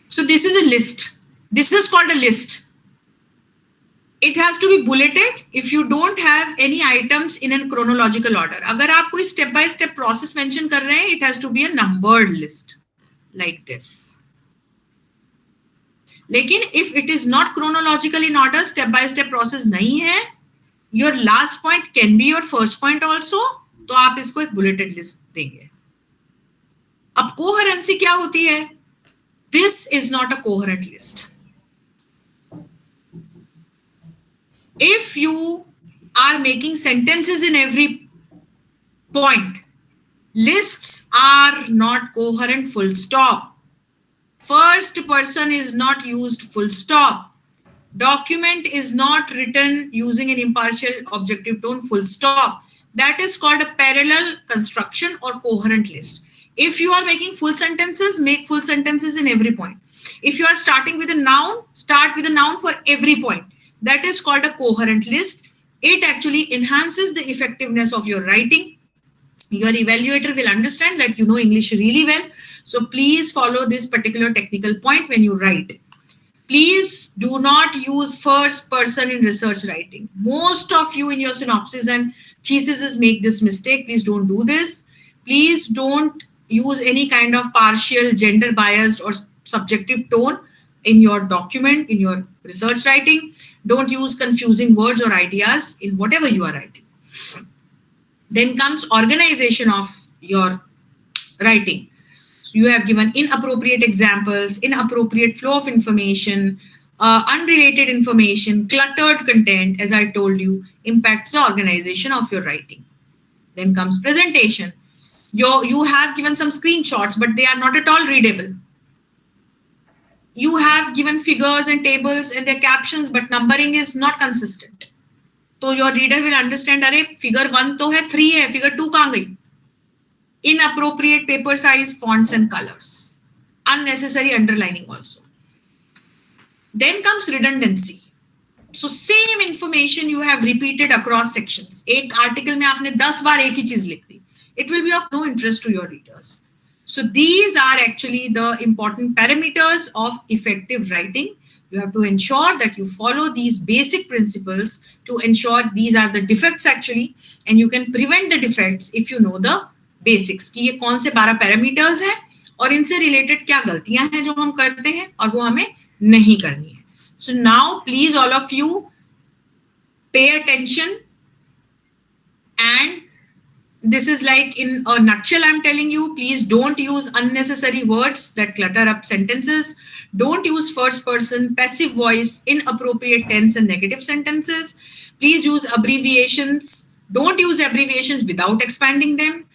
so this is a list. This is called a list. It has to be bulleted if you don't have any items in a chronological order. अगर आप कोई step by step process mention कर रहे हैं, it has to be a numbered list like this. लेकिन if it is not chronological in order, step by step process नहीं है, your last point can be your first point also, तो आप इसको एक bulleted list देंगे. अब coherency क्या होती है? This is not a coherent list. If you are making sentences in every point, lists are not coherent, full stop. First person is not used, full stop. Document is not written using an impartial objective tone, full stop. That is called a parallel construction or coherent list. If you are making full sentences, make full sentences in every point. If you are starting with a noun, start with a noun for every point. That is called a coherent list. It actually enhances the effectiveness of your writing. Your evaluator will understand that you know English really well. So please follow this particular technical point when you write. Please do not use first person in research writing. Most of you in your synopsis and theses make this mistake. Please don't do this. Please don't use any kind of partial gender biased or subjective tone in your document, in your research writing. Don't use confusing words or ideas in whatever you are writing. Then comes organization of your writing. So you have given inappropriate examples, inappropriate flow of information, unrelated information, cluttered content, as I told you, impacts the organization of your writing. Then comes presentation. You have given some screenshots, but they are not at all readable. You have given figures and tables and their captions, but numbering is not consistent. So your reader will understand, अरे figure 1 तो है, 3 है, figure 2 कहाँ गई? Inappropriate paper size, fonts and colors. Unnecessary underlining also. Then comes redundancy. So same information you have repeated across sections. एक article में आपने 10 बार एक ही चीज लिख दी. It will be of no interest to your readers. So these are actually the important parameters of effective writing. You have to ensure that you follow these basic principles to ensure these are the defects actually, and you can prevent the defects if you know the basics. कि ये कौन से 12 parameters हैं और इनसे related क्या गलतियां हैं जो हम करते हैं और वो हमें नहीं करनी है. So now please all of you pay attention, and this is like in a nutshell I'm telling you, please don't use unnecessary words that clutter up sentences. Don't use first person, passive voice, inappropriate tense and negative sentences. Please use abbreviations. Don't use abbreviations without expanding them.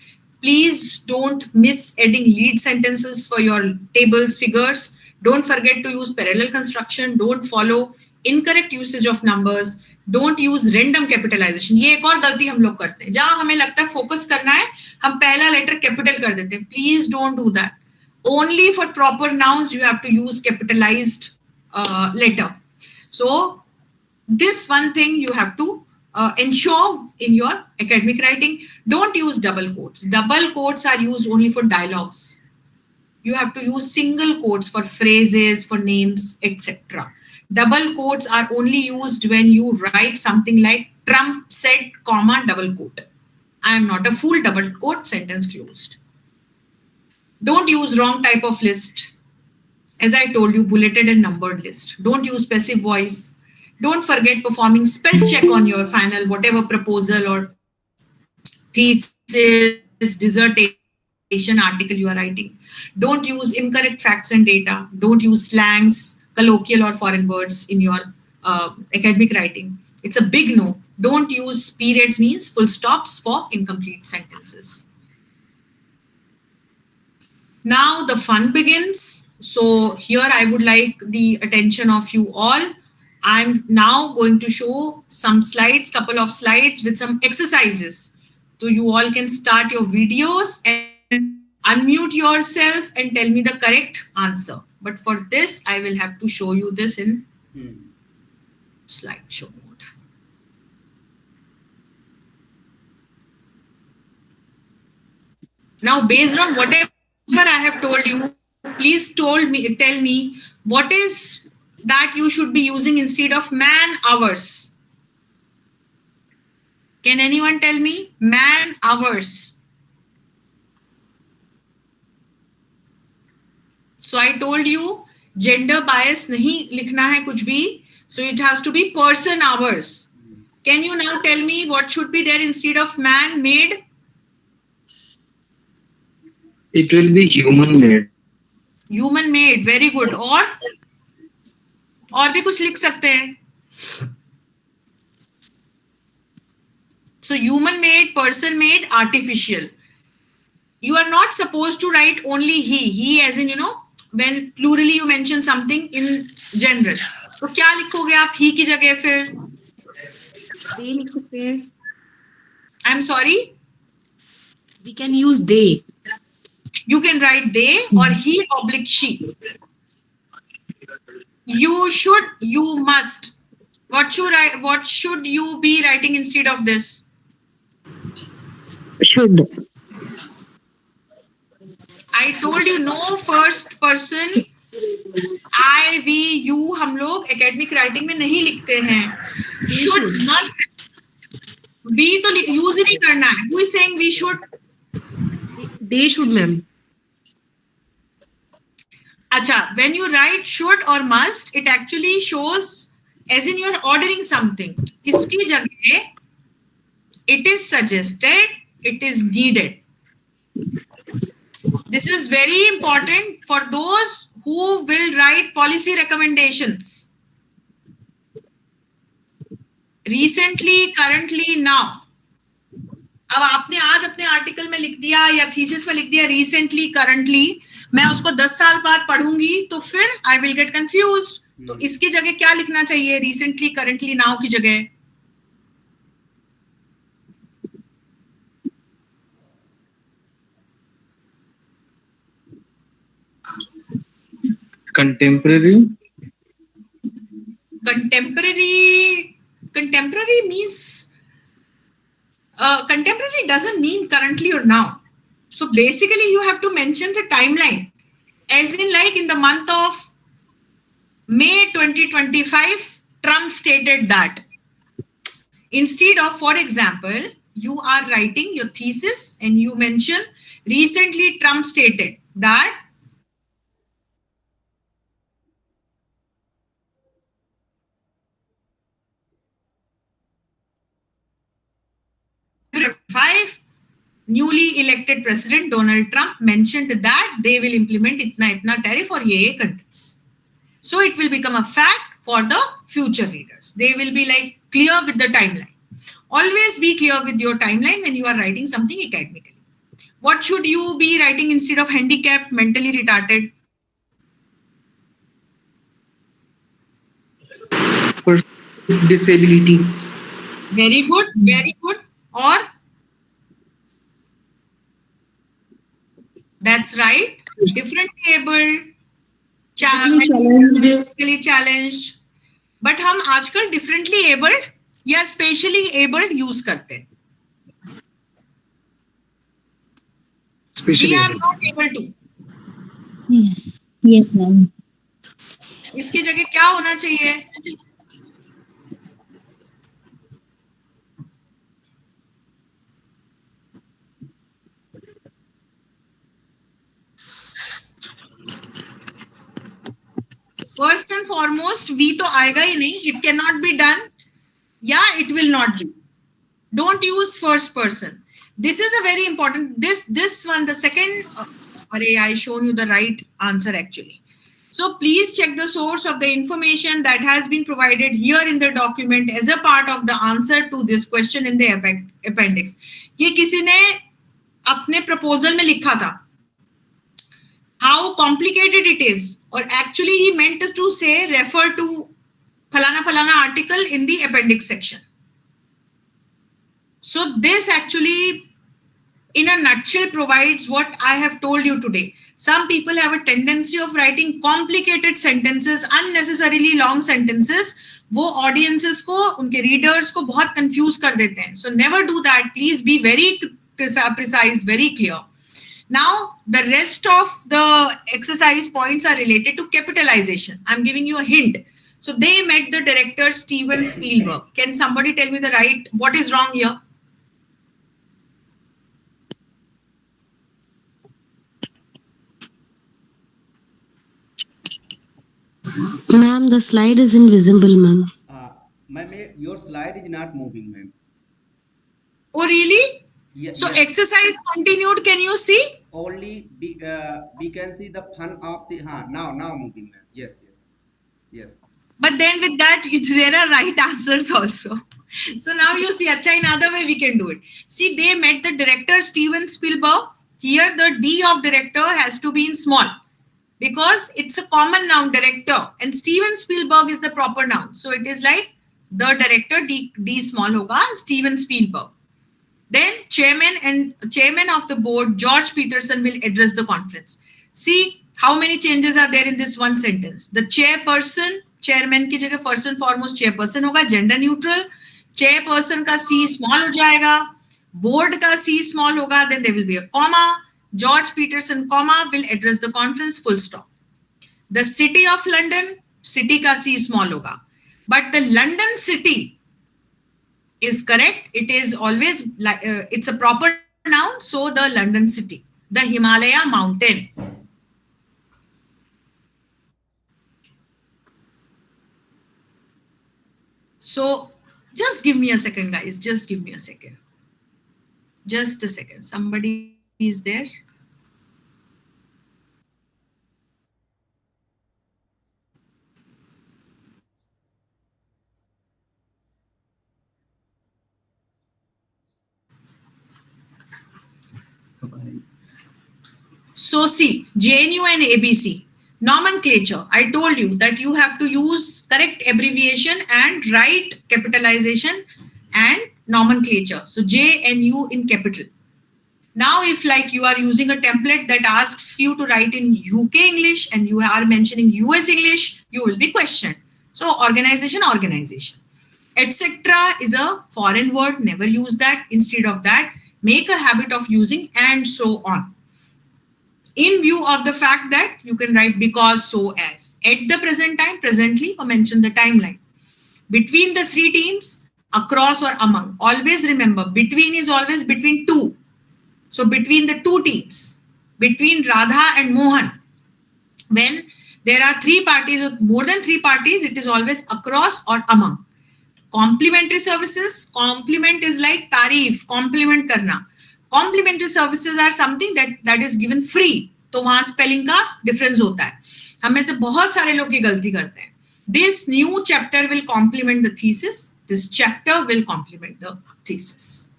Please don't miss adding lead sentences for your tables, figures. Don't forget to use parallel construction. Don't follow incorrect usage of numbers. Don't use random capitalization. ये एक और गलती हम लोग करते हैं. जहां हमें लगता है फोकस करना है, हम पहला लेटर कैपिटल कर देते हैं. Please don't do that. Only for proper nouns you have to use capitalized letter. So this one thing you have to ensure in your academic writing. Don't use double quotes. Double quotes are used only for dialogues. You have to use single quotes for phrases, for names, etc. Double quotes are only used when you write something like Trump said, comma, double quote. I am not a fool, double quote, sentence closed. Don't use wrong type of list. As I told you, bulleted and numbered list. Don't use passive voice. Don't forget performing spell check on your final whatever proposal or thesis, dissertation article you are writing. Don't use incorrect facts and data. Don't use slangs, colloquial or foreign words in your academic writing. It's a big no. Don't use periods means full stops for incomplete sentences. Now the fun begins. So here I would like the attention of you all. I'm now going to show some slides, couple of slides with some exercises. So you all can start your videos and unmute yourself and tell me the correct answer. But for this, I will have to show you this in slideshow mode. Now, based on whatever I have told you, please tell me what is that you should be using instead of man hours. Can anyone tell me? Man hours. So I told you gender bias nahi likhna hai kuch bhi. So it has to be person hours. Can you now tell me what should be there instead of man made? It will be human made. Human made. Very good. और भी कुछ लिख सकते हैं. So human made, person made, artificial. You are not supposed to write only he. He as in, when plurally you mention something in general. तो क्या लिखोगे आप he की जगह फिर? They लिख सकते हैं. I'm sorry? We can use they. You can write they or he oblique she. You should, you must. What should you be writing instead of this? Should. I told you no first person. I, we, you हम लोग academic writing में नहीं लिखते हैं. Should, must. We तो use ही नहीं करना है. Who is saying we should? They should, ma'am. Acha, when you write should or must, it actually shows as in you're ordering something. इसकी जगह it is suggested, it is needed. This is very important for those who will write policy recommendations. Recently, currently, now. अब आपने आज अपने article में लिख दिया या थीसिस में लिख दिया रिसेंटली करंटली, मैं उसको 10 साल बाद पढ़ूंगी तो फिर आई विल गेट कंफ्यूज्ड. तो इसकी जगह क्या लिखना चाहिए रिसेंटली करंटली नाउ की जगह? Contemporary. Contemporary means contemporary doesn't mean currently or now. So basically you have to mention the timeline, as in like in the month of May 2025 Trump stated that. Instead of, for example, you are writing your thesis and you mention recently Trump stated that newly elected president Donald Trump mentioned that they will implement itna tariff for ye countries. So it will become a fact for the future readers. They will be like clear with the timeline. Always be clear with your timeline when you are writing something academically. What should you be writing instead of handicapped, mentally retarded? Disability. Very good, very good. Or that's right. Differently abled, physically challenged. But हम आजकल differently abled या specially abled use करते हैं. We are not able to. Yes, ma'am. इसकी जगह क्या होना चाहिए? First and foremost, we तो आएगा ही नहीं. It cannot be done. Yeah, it will not be. Don't use first person. This is a very important. This one, the second. I shown you the right answer actually. So please check the source of the information that has been provided here in the document as a part of the answer to this question in the appendix. ये किसी ने अपने proposal में लिखा था. How complicated it is, or actually he meant to say refer to falana article in the appendix section. So this actually in a nutshell provides what I have told you today. Some people have a tendency of writing complicated sentences, unnecessarily long sentences. वो audiences को, उनके readers को बहुत confuse कर देते हैं. So never do that. Please be very precise, very clear. Now, the rest of the exercise points are related to capitalization. I'm giving you a hint. So they met the director Steven Spielberg. Can somebody tell me the right, what is wrong here? Ma'am, the slide is invisible, ma'am. Ma'am, your slide is not moving, ma'am. Oh, really? Yeah, so yes. Exercise continued. Can you see? Only we can see the fun of the now moving, ma'am. Yes. But then with that, there are right answers also. So now you see, acha, in other way we can do it. See, they met the director Steven Spielberg. Here the D of director has to be in small because it's a common noun, director, and Steven Spielberg is the proper noun. So it is like the director, D small hoga, Steven Spielberg. Then chairman of the board, George Peterson, will address the conference. See how many changes are there in this one sentence. The chairman की जगह first and foremost chairperson होगा, gender neutral. Chairperson का C small हो जाएगा, board का C small होगा, then there will be a comma. George Peterson, comma, will address the conference, full stop. The city of London, city का C small होगा. But the London city is correct. It is always it's a proper noun. So the London city, the Himalaya mountain. So just give me a second, guys. Just give me a second. Just a second. Somebody is there. So see, JNU and ABC. Nomenclature. I told you that you have to use correct abbreviation and write capitalization and nomenclature. So JNU in capital. Now, if like you are using a template that asks you to write in UK English and you are mentioning US English, you will be questioned. So organization, etc. is a foreign word. Never use that. Instead of that, make a habit of using and so on. In view of the fact that you can write because, so, as. At the present time, presently, or mention the timeline. Between the three teams, across or among. Always remember, between is always between two. So between the two teams, between Radha and Mohan, when there are three parties or more than three parties, it is always across or among. Complementary services, complement is like tarif, compliment karna. Complementary services are something that is given free. तो वहां spelling का difference होता है. हम में से बहुत सारे लोग ये गलती करते हैं. This new chapter will complement the thesis. This chapter will complement the thesis.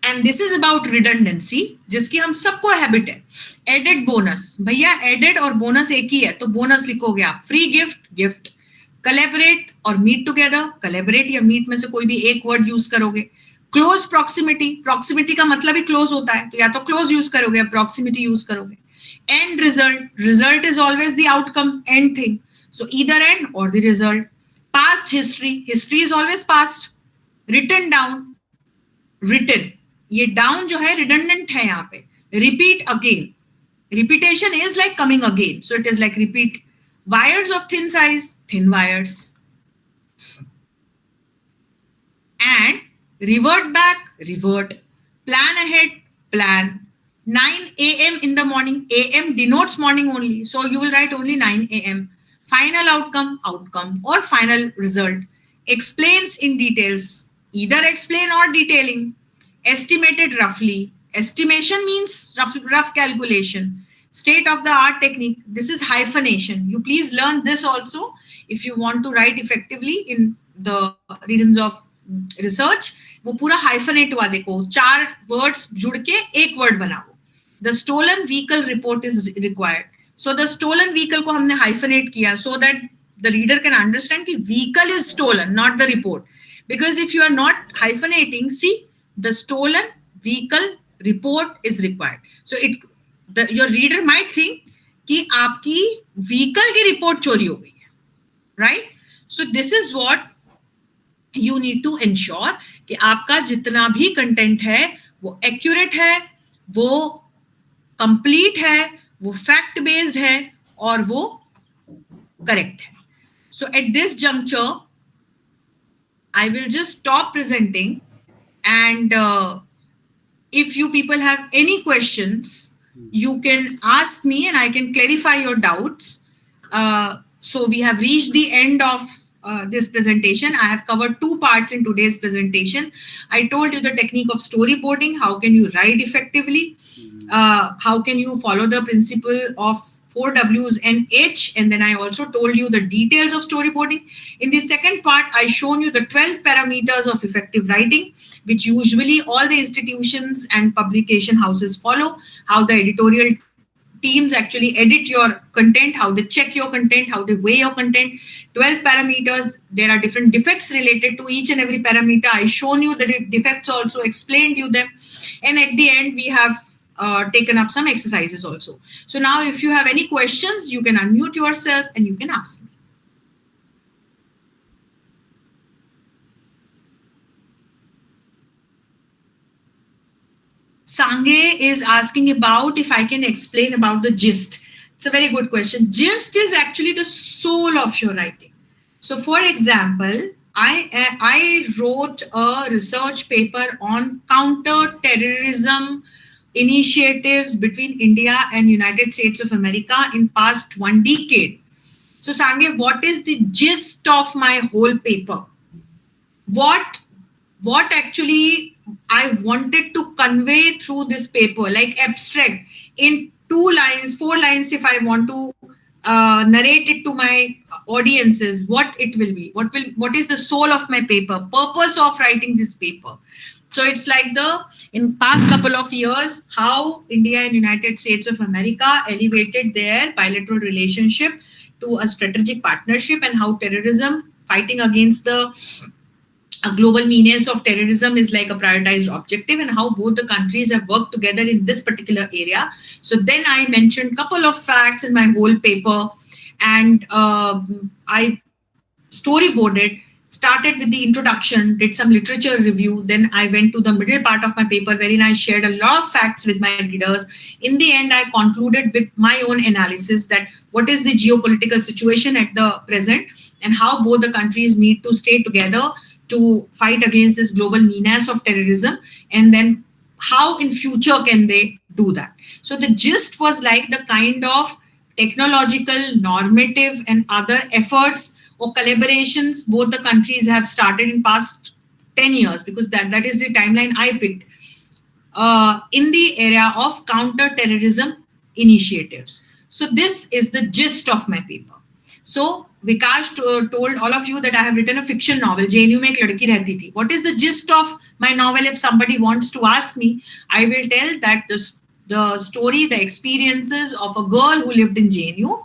And this is about redundancy, जिसकी हम सबको हैबिट है. Added bonus, भैया added और bonus एक ही है, तो bonus लिखोगे आप. Free gift. Collaborate और meet together. Collaborate या meet में से कोई भी एक word use करोगे. Close proximity का मतलब ही close होता है, तो या तो close use करोगे या proximity use करोगे. End result is always the outcome, end thing. So either end or the result. Past history is always past. Written down, written. ये down जो है redundant है यहाँ पे. Repeat again. Repetition is like coming again. So it is like repeat. Wires of thin size, thin wires. And revert back, revert. Plan ahead, plan. 9 a.m. in the morning. A.m. denotes morning only. So you will write only 9 a.m. Final outcome, or final result. Explains in details. Either explain or detailing. Estimated roughly. Estimation means rough calculation. State of the art technique. This is hyphenation. You please learn this also if you want to write effectively in the regions of research. वो पूरा hyphenate हुआ देखो. 4 words जुड़ के एक word बनाओ. The stolen vehicle report is required. So the stolen vehicle को हमने hyphenate किया so that the reader can understand कि vehicle is stolen, not the report. Because if you are not hyphenating, see, the stolen vehicle report is required. So your reader might think कि आपकी vehicle की report चोरी हो गई है, right? So this is what you need to ensure कि आपका जितना भी कंटेंट है वो एक्यूरेट है, वो कंप्लीट है, वो फैक्ट बेस्ड है और वो करेक्ट है. So at this juncture, I will just stop presenting, and if you people have any questions, you can ask me and I can clarify your doubts. So we have reached the end of this presentation. I have covered two parts in today's presentation. I told you the technique of storyboarding, how can you write effectively, how can you follow the principle of 4Ws and H, and then I also told you the details of storyboarding. In the second part, I shown you the 12 parameters of effective writing, which usually all the institutions and publication houses follow, how the editorial teams actually edit your content, how they check your content, how they weigh your content. 12 parameters, there are different defects related to each and every parameter. I shown you the defects also, explained you them, and at the end we have taken up some exercises also. So now if you have any questions, you can unmute yourself and you can ask me. Sange is asking about if I can explain about the gist. It's a very good question. Gist is actually the soul of your writing. So for example, I wrote a research paper on counter-terrorism initiatives between India and United States of America in past 1 decade. So Sange, what is the gist of my whole paper? What actually I wanted to convey through this paper, like abstract, in 2 lines, 4 lines, if I want to narrate it to my audiences, what it will be, what is the soul of my paper, purpose of writing this paper. So it's like in past couple of years, how India and United States of America elevated their bilateral relationship to a strategic partnership, and how terrorism, fighting against the global menace of terrorism is like a prioritized objective, and how both the countries have worked together in this particular area. So then I mentioned couple of facts in my whole paper, and I storyboarded, started with the introduction, did some literature review, then I went to the middle part of my paper wherein I shared a lot of facts with my readers. In the end, I concluded with my own analysis that what is the geopolitical situation at the present and how both the countries need to stay together to fight against this global menace of terrorism, and then how in future can they do that. So the gist was like the kind of technological, normative and other efforts or collaborations both the countries have started in past 10 years, because that is the timeline I picked, in the area of counter-terrorism initiatives. So this is the gist of my paper. So Vikash told all of you that I have written a fiction novel, JNU mein ek ladki rehti thi. What is the gist of my novel? If somebody wants to ask me, I will tell that the story, the experiences of a girl who lived in JNU,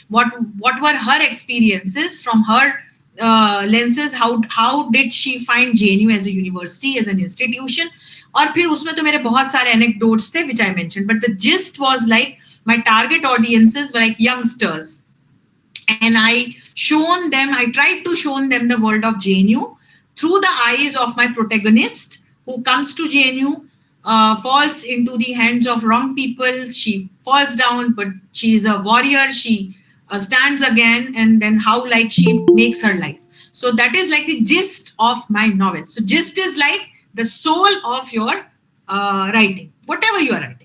what were her experiences from her lenses, how did she find JNU as a university, as an institution, और फिर उसमें तो मेरे बहुत सारे anecdotes थे which I mentioned, but the gist was like my target audiences were like youngsters, and I tried to show them the world of JNU through the eyes of my protagonist, who comes to JNU, falls into the hands of wrong people, she falls down, but she is a warrior, she stands again, and then how like she makes her life. So that is like the gist of my novel. So gist is like the soul of your writing, whatever you are writing.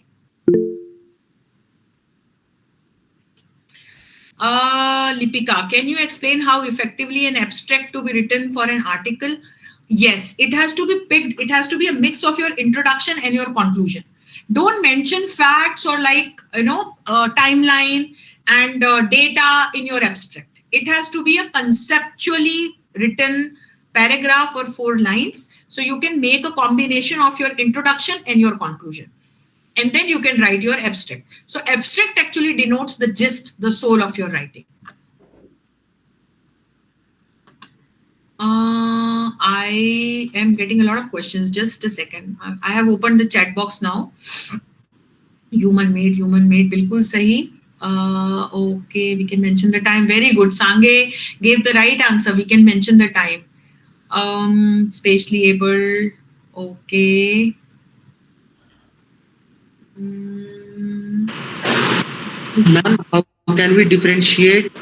Lipika, can you explain how effectively an abstract to be written for an article? Yes, it has to be picked. It has to be a mix of your introduction and your conclusion. Don't mention facts or timeline and data in your abstract. It has to be a conceptually written paragraph or 4 lines. So you can make a combination of your introduction and your conclusion. and then you can write your abstract. So abstract actually denotes the gist, the soul of your writing. I am getting a lot of questions. Just a second. I have opened the chat box now. Human made, bilkul sahi. Okay, we can mention the time. Very good. Sange gave the right answer. We can mention the time. Spatially able. Okay. Ma'am, how can we differentiate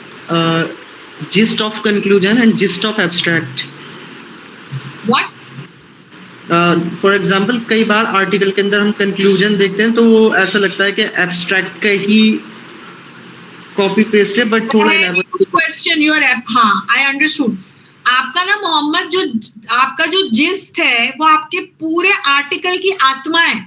gist of conclusion and gist of abstract? What? For example कई बार article के अंदर हम conclusion देखते हैं तो वो ऐसा लगता है कि एब्स्ट्रैक्ट का ही कॉपी पेस्ट है बट थोड़ा elaborate question your app. हाँ, I understood. आपका ना मोहम्मद जो आपका जो जिस्ट है वो आपके पूरे आर्टिकल की आत्मा है,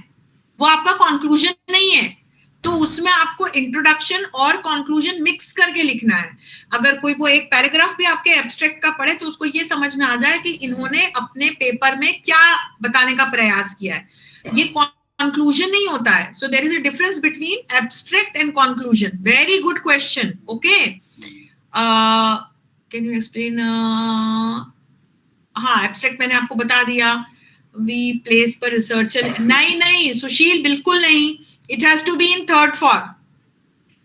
वो आपका कंक्लूजन नहीं है. तो उसमें आपको इंट्रोडक्शन और कंक्लूजन मिक्स करके लिखना है. अगर कोई वो एक पैराग्राफ भी आपके एब्स्ट्रैक्ट का पढ़े तो उसको ये समझ में आ जाए कि इन्होंने अपने पेपर में क्या बताने का प्रयास किया है. ये conclusion नहीं होता है. So there is a difference between abstract and conclusion. Very good question. Okay. Can you explain? हाँ, abstract मैंने आपको बता दिया. We place पर researcher. नहीं, सुशील बिल्कुल नहीं. It has to be in third form.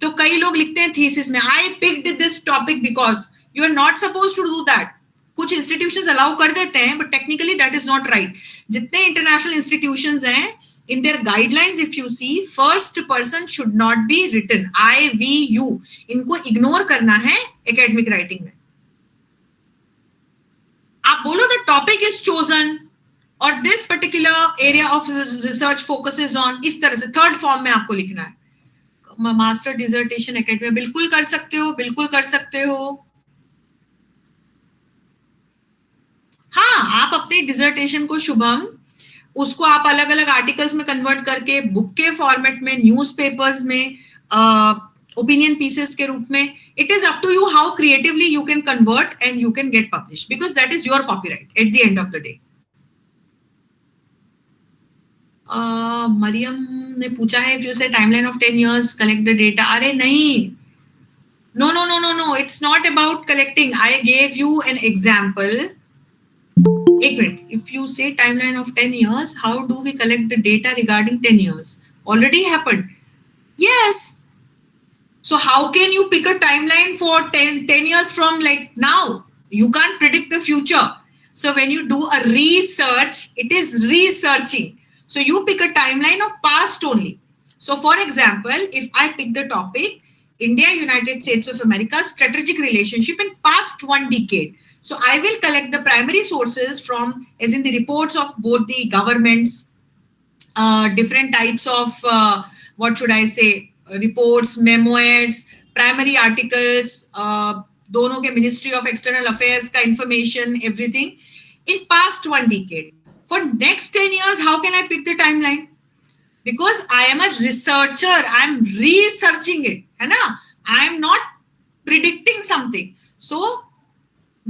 तो कई लोग लिखते हैं thesis में I picked this topic because you are not supposed to do that. कुछ institutions allow कर देते हैं but technically that is not right. जितने international institutions हैं in their guidelines if you see first person should not be written. I, we, you. इनको ignore करना है academic writing में. आप बोलो the topic is chosen और this particular area of research focuses on, इस तरह से थर्ड फॉर्म में आपको लिखना है. मास्टर डिसर्टेशन एकेडमी बिल्कुल कर सकते हो, बिल्कुल कर सकते हो. हाँ, आप अपने डिसर्टेशन को शुभम उसको आप अलग अलग आर्टिकल्स में कन्वर्ट करके बुक के फॉर्मेट में, न्यूज़पेपर्स में, ओपिनियन पीसेस के रूप में, it is up to you how creatively you can convert and you can get publish because that is your copyright at the end of the day. Mariam ने पूछा है if you say timeline of 10 years collect the data. अरे नहीं, no, it's not about collecting. I gave you an example. एक minute. If you say timeline of 10 years, how do we collect the data regarding 10 years? Already happened. Yes. So how can you pick a timeline for 10 years from like now? You can't predict the future. So when you do a research, it is researching. So you pick a timeline of past only. So for example, if I pick the topic, India, United States of America, strategic relationship in past 1 decade. So I will collect the primary sources from, as in the reports of both the governments, different types of, what should I say, reports, memoirs, primary articles, दोनों के Ministry of External Affairs का information, everything in past 1 decade. For next 10 years, how can I pick the timeline? Because I am a researcher, I am researching it, है ना? I am not predicting something. So,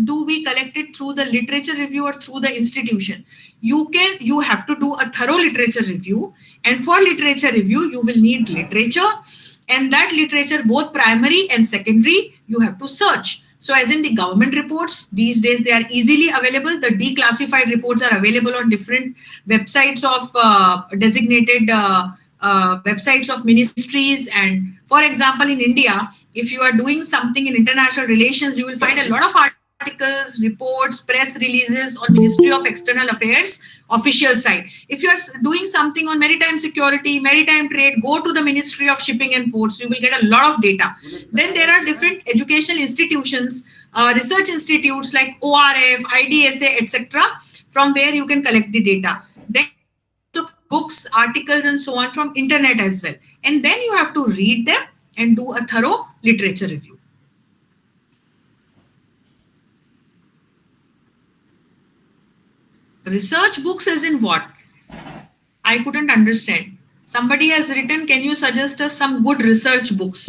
do we collect it through the literature review or through the institution? You have to do a thorough literature review, and for literature review, you will need literature, and that literature, both primary and secondary, you have to search. So as in the government reports, these days they are easily available. The declassified reports are available on different websites of designated websites of ministries. And for example, in India, if you are doing something in international relations, you will find a lot of articles, reports, press releases on Ministry of External Affairs official site. If you are doing something on maritime security, maritime trade, go to the Ministry of Shipping and Ports. You will get a lot of data. Then there are different educational institutions, research institutes like ORF, IDSA, etc., from where you can collect the data. Then books, articles, and so on from internet as well. And then you have to read them and do a thorough literature review. Research books as in what? I couldn't understand. Somebody has written, can you suggest us some good research books?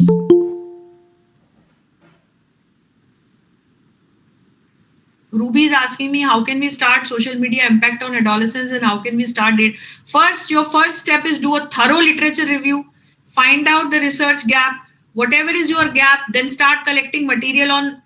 Ruby is asking me, how can we start social media impact on adolescents and how can we start it? First, your first step is do a thorough literature review, find out the research gap, whatever is your gap, then start collecting material on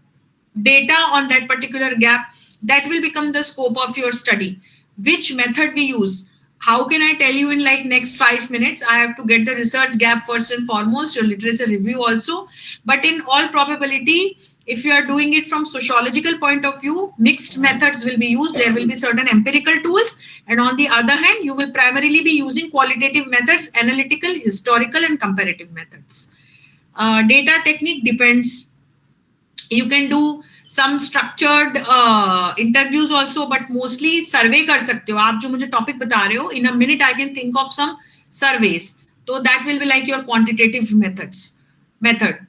data on that particular gap. That will become the scope of your study. Which method we use, how can I tell you in like next 5 minutes? I have to get the research gap first and foremost, your literature review also. But in all probability, if you are doing it from sociological point of view, mixed methods will be used. There will be certain empirical tools, and on the other hand, you will primarily be using qualitative methods, analytical, historical, and comparative methods. Data technique depends. You can do some structured interviews also, but mostly survey कर सकते हो आप जो मुझे topic बता रहे हो. In a minute I can think of some surveys, so that will be like your quantitative method.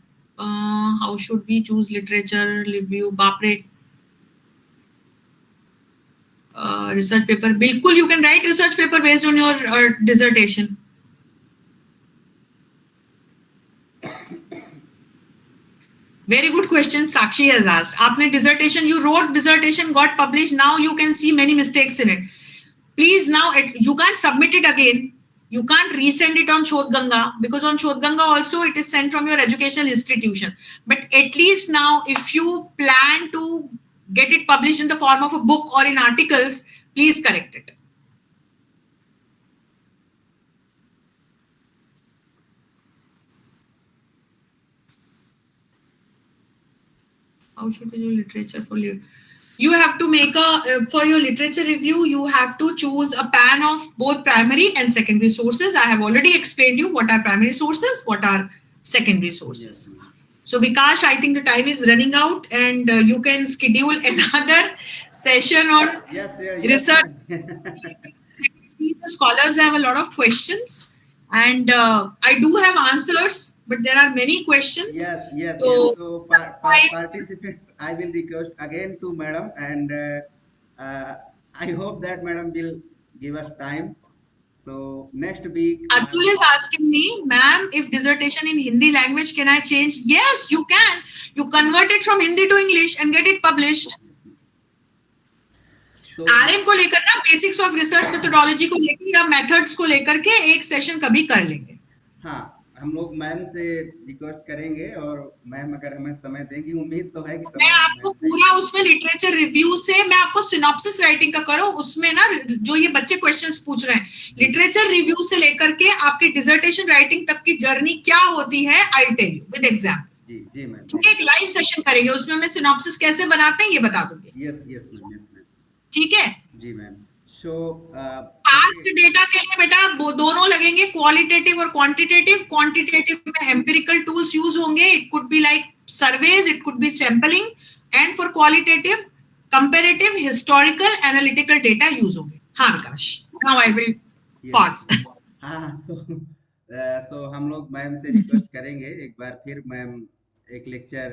How should we choose literature review? बाप रे. Research paper, बिल्कुल you can write research paper based on your dissertation. Very good question Sakshi has asked. Aapne dissertation, you wrote dissertation, got published, now you can see many mistakes in it. Please now, you can't submit it again. You can't resend it on Shodhganga, because on Shodhganga also it is sent from your educational institution. But at least now, if you plan to get it published in the form of a book or in articles, please correct it. How should we do literature for you? You have to make for your literature review, you have to choose a pan of both primary and secondary sources. I have already explained you what are primary sources, what are secondary sources. Yes. So Vikash, I think the time is running out, and you can schedule another session on research. The scholars have a lot of questions, and I do have answers, but there are many questions. Yes. So participants, I will request again to madam, and I hope that madam will give us time. So next week, Atul is asking me, ma'am, if dissertation in Hindi language, can I change? Yes, you can. You convert it from Hindi to English and get it published. RM को लेकर ना basics of research methodology को लेकर या methods को लेकर के एक सेशन कभी कर लेंगे. हाँ, हम लोग मैम से रिक्वेस्ट करेंगे, और मैम अगर हमें समय देगी, उम्मीद तो है कि समय मैं आपको पूरा उसमें लिटरेचर रिव्यू से मैं आपको सिनॉप्सिस राइटिंग का करो, उसमें ना जो ये बच्चे क्वेश्चंस पूछ रहे हैं, लिटरेचर रिव्यू से लेकर के आपकी डिसर्टेशन राइटिंग तक की जर्नी क्या होती है, I will tell you with example. जी मैम. एक लाइव सेशन करेंगे, उसमें मैं सिनॉप्सिस कैसे बनाते हैं ये बता दूंगी. Yes ma'am. ठीक है जी मैम. सो पास्ट डेटा के लिए बेटा वो दोनों लगेंगे, क्वालिटेटिव और क्वांटिटेटिव. क्वांटिटेटिव में एम्पिरिकल टूल्स यूज होंगे, it could be like surveys, it could be sampling, and for qualitative comparative historical analytical data use होंगे. हाँ विकास, नाउ आई विल पॉज. हाँ, सो हम लोग मैम से रिक्वेस्ट करेंगे एक बार फिर, मैम एक लेक्चर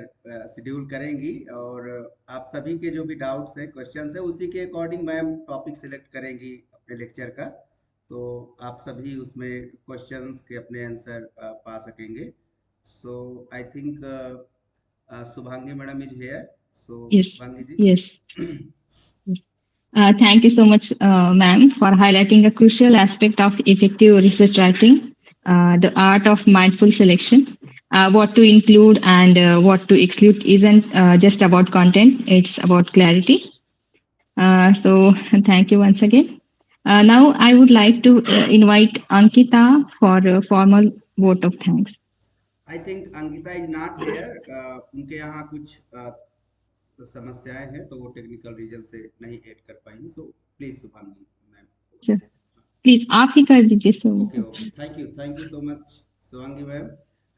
शेड्यूल करेंगी, और आप सभी के जो भी डाउट्स है, क्वेश्चंस है, उसी के अकॉर्डिंग मैम टॉपिक सिलेक्ट करेंगी अपने लेक्चर का, तो आप सभी उसमें क्वेश्चंस के अपने आंसर पा सकेंगे. So I think Shubhangi madam is here. So Shubhangi ji. Yes. Thank you so much, ma'am, for highlighting a crucial aspect of effective research writing, the art of mindful selection. What to include and what to exclude isn't just about content, it's about clarity. So thank you once again. Now I would like to invite Ankita for a formal vote of thanks. I think Ankita is not here. उनके यहाँ कुछ तो समस्याएं हैं, तो वो technical reason से नहीं ऐड कर पाएंगे. So please Shubhangi ma'am. Please आप ही कर दीजिए. So okay. Thank you so much Shubhangi ma'am.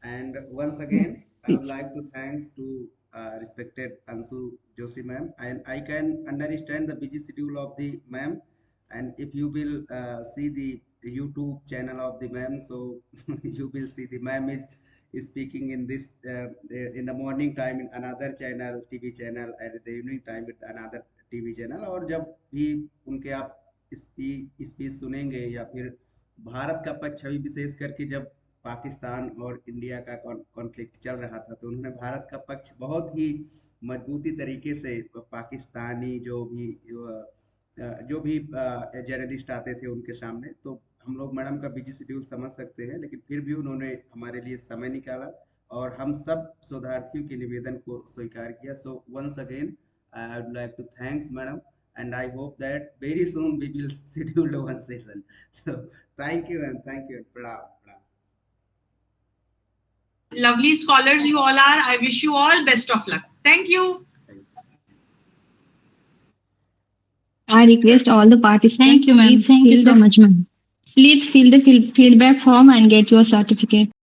And once again I would like to thanks to respected Anshu Joshi ma'am, and I can understand the busy schedule of the ma'am, and if you will see the YouTube channel of the ma'am, so you will see the ma'am is speaking in this in the morning time in another channel, TV channel, and the evening time with another TV channel. और जब भी उनके आप speech सुनेंगे, या फिर भारत का पक्ष छवि विशेष करके जब पाकिस्तान और इंडिया का कॉन्फ्लिक्ट चल रहा था, तो उन्होंने भारत का पक्ष बहुत ही मजबूती तरीके से पाकिस्तानी जो भी जर्नलिस्ट आते थे उनके सामने, तो हम लोग मैडम का बिजी शेड्यूल समझ सकते हैं, लेकिन फिर भी उन्होंने हमारे लिए समय निकाला और हम सब शोधार्थियों के निवेदन को स्वीकार किया। So once again I would like to thanks madam, and I hope that very soon we will schedule one session. So thank you and thank you and pranam. Pranam. Lovely scholars you all are. I wish you all best of luck. Thank you. Thank you. I request all the participants. Thank you, ma'am. Please Thank you fill so the much, ma'am. please fill the feedback form and get your certificate.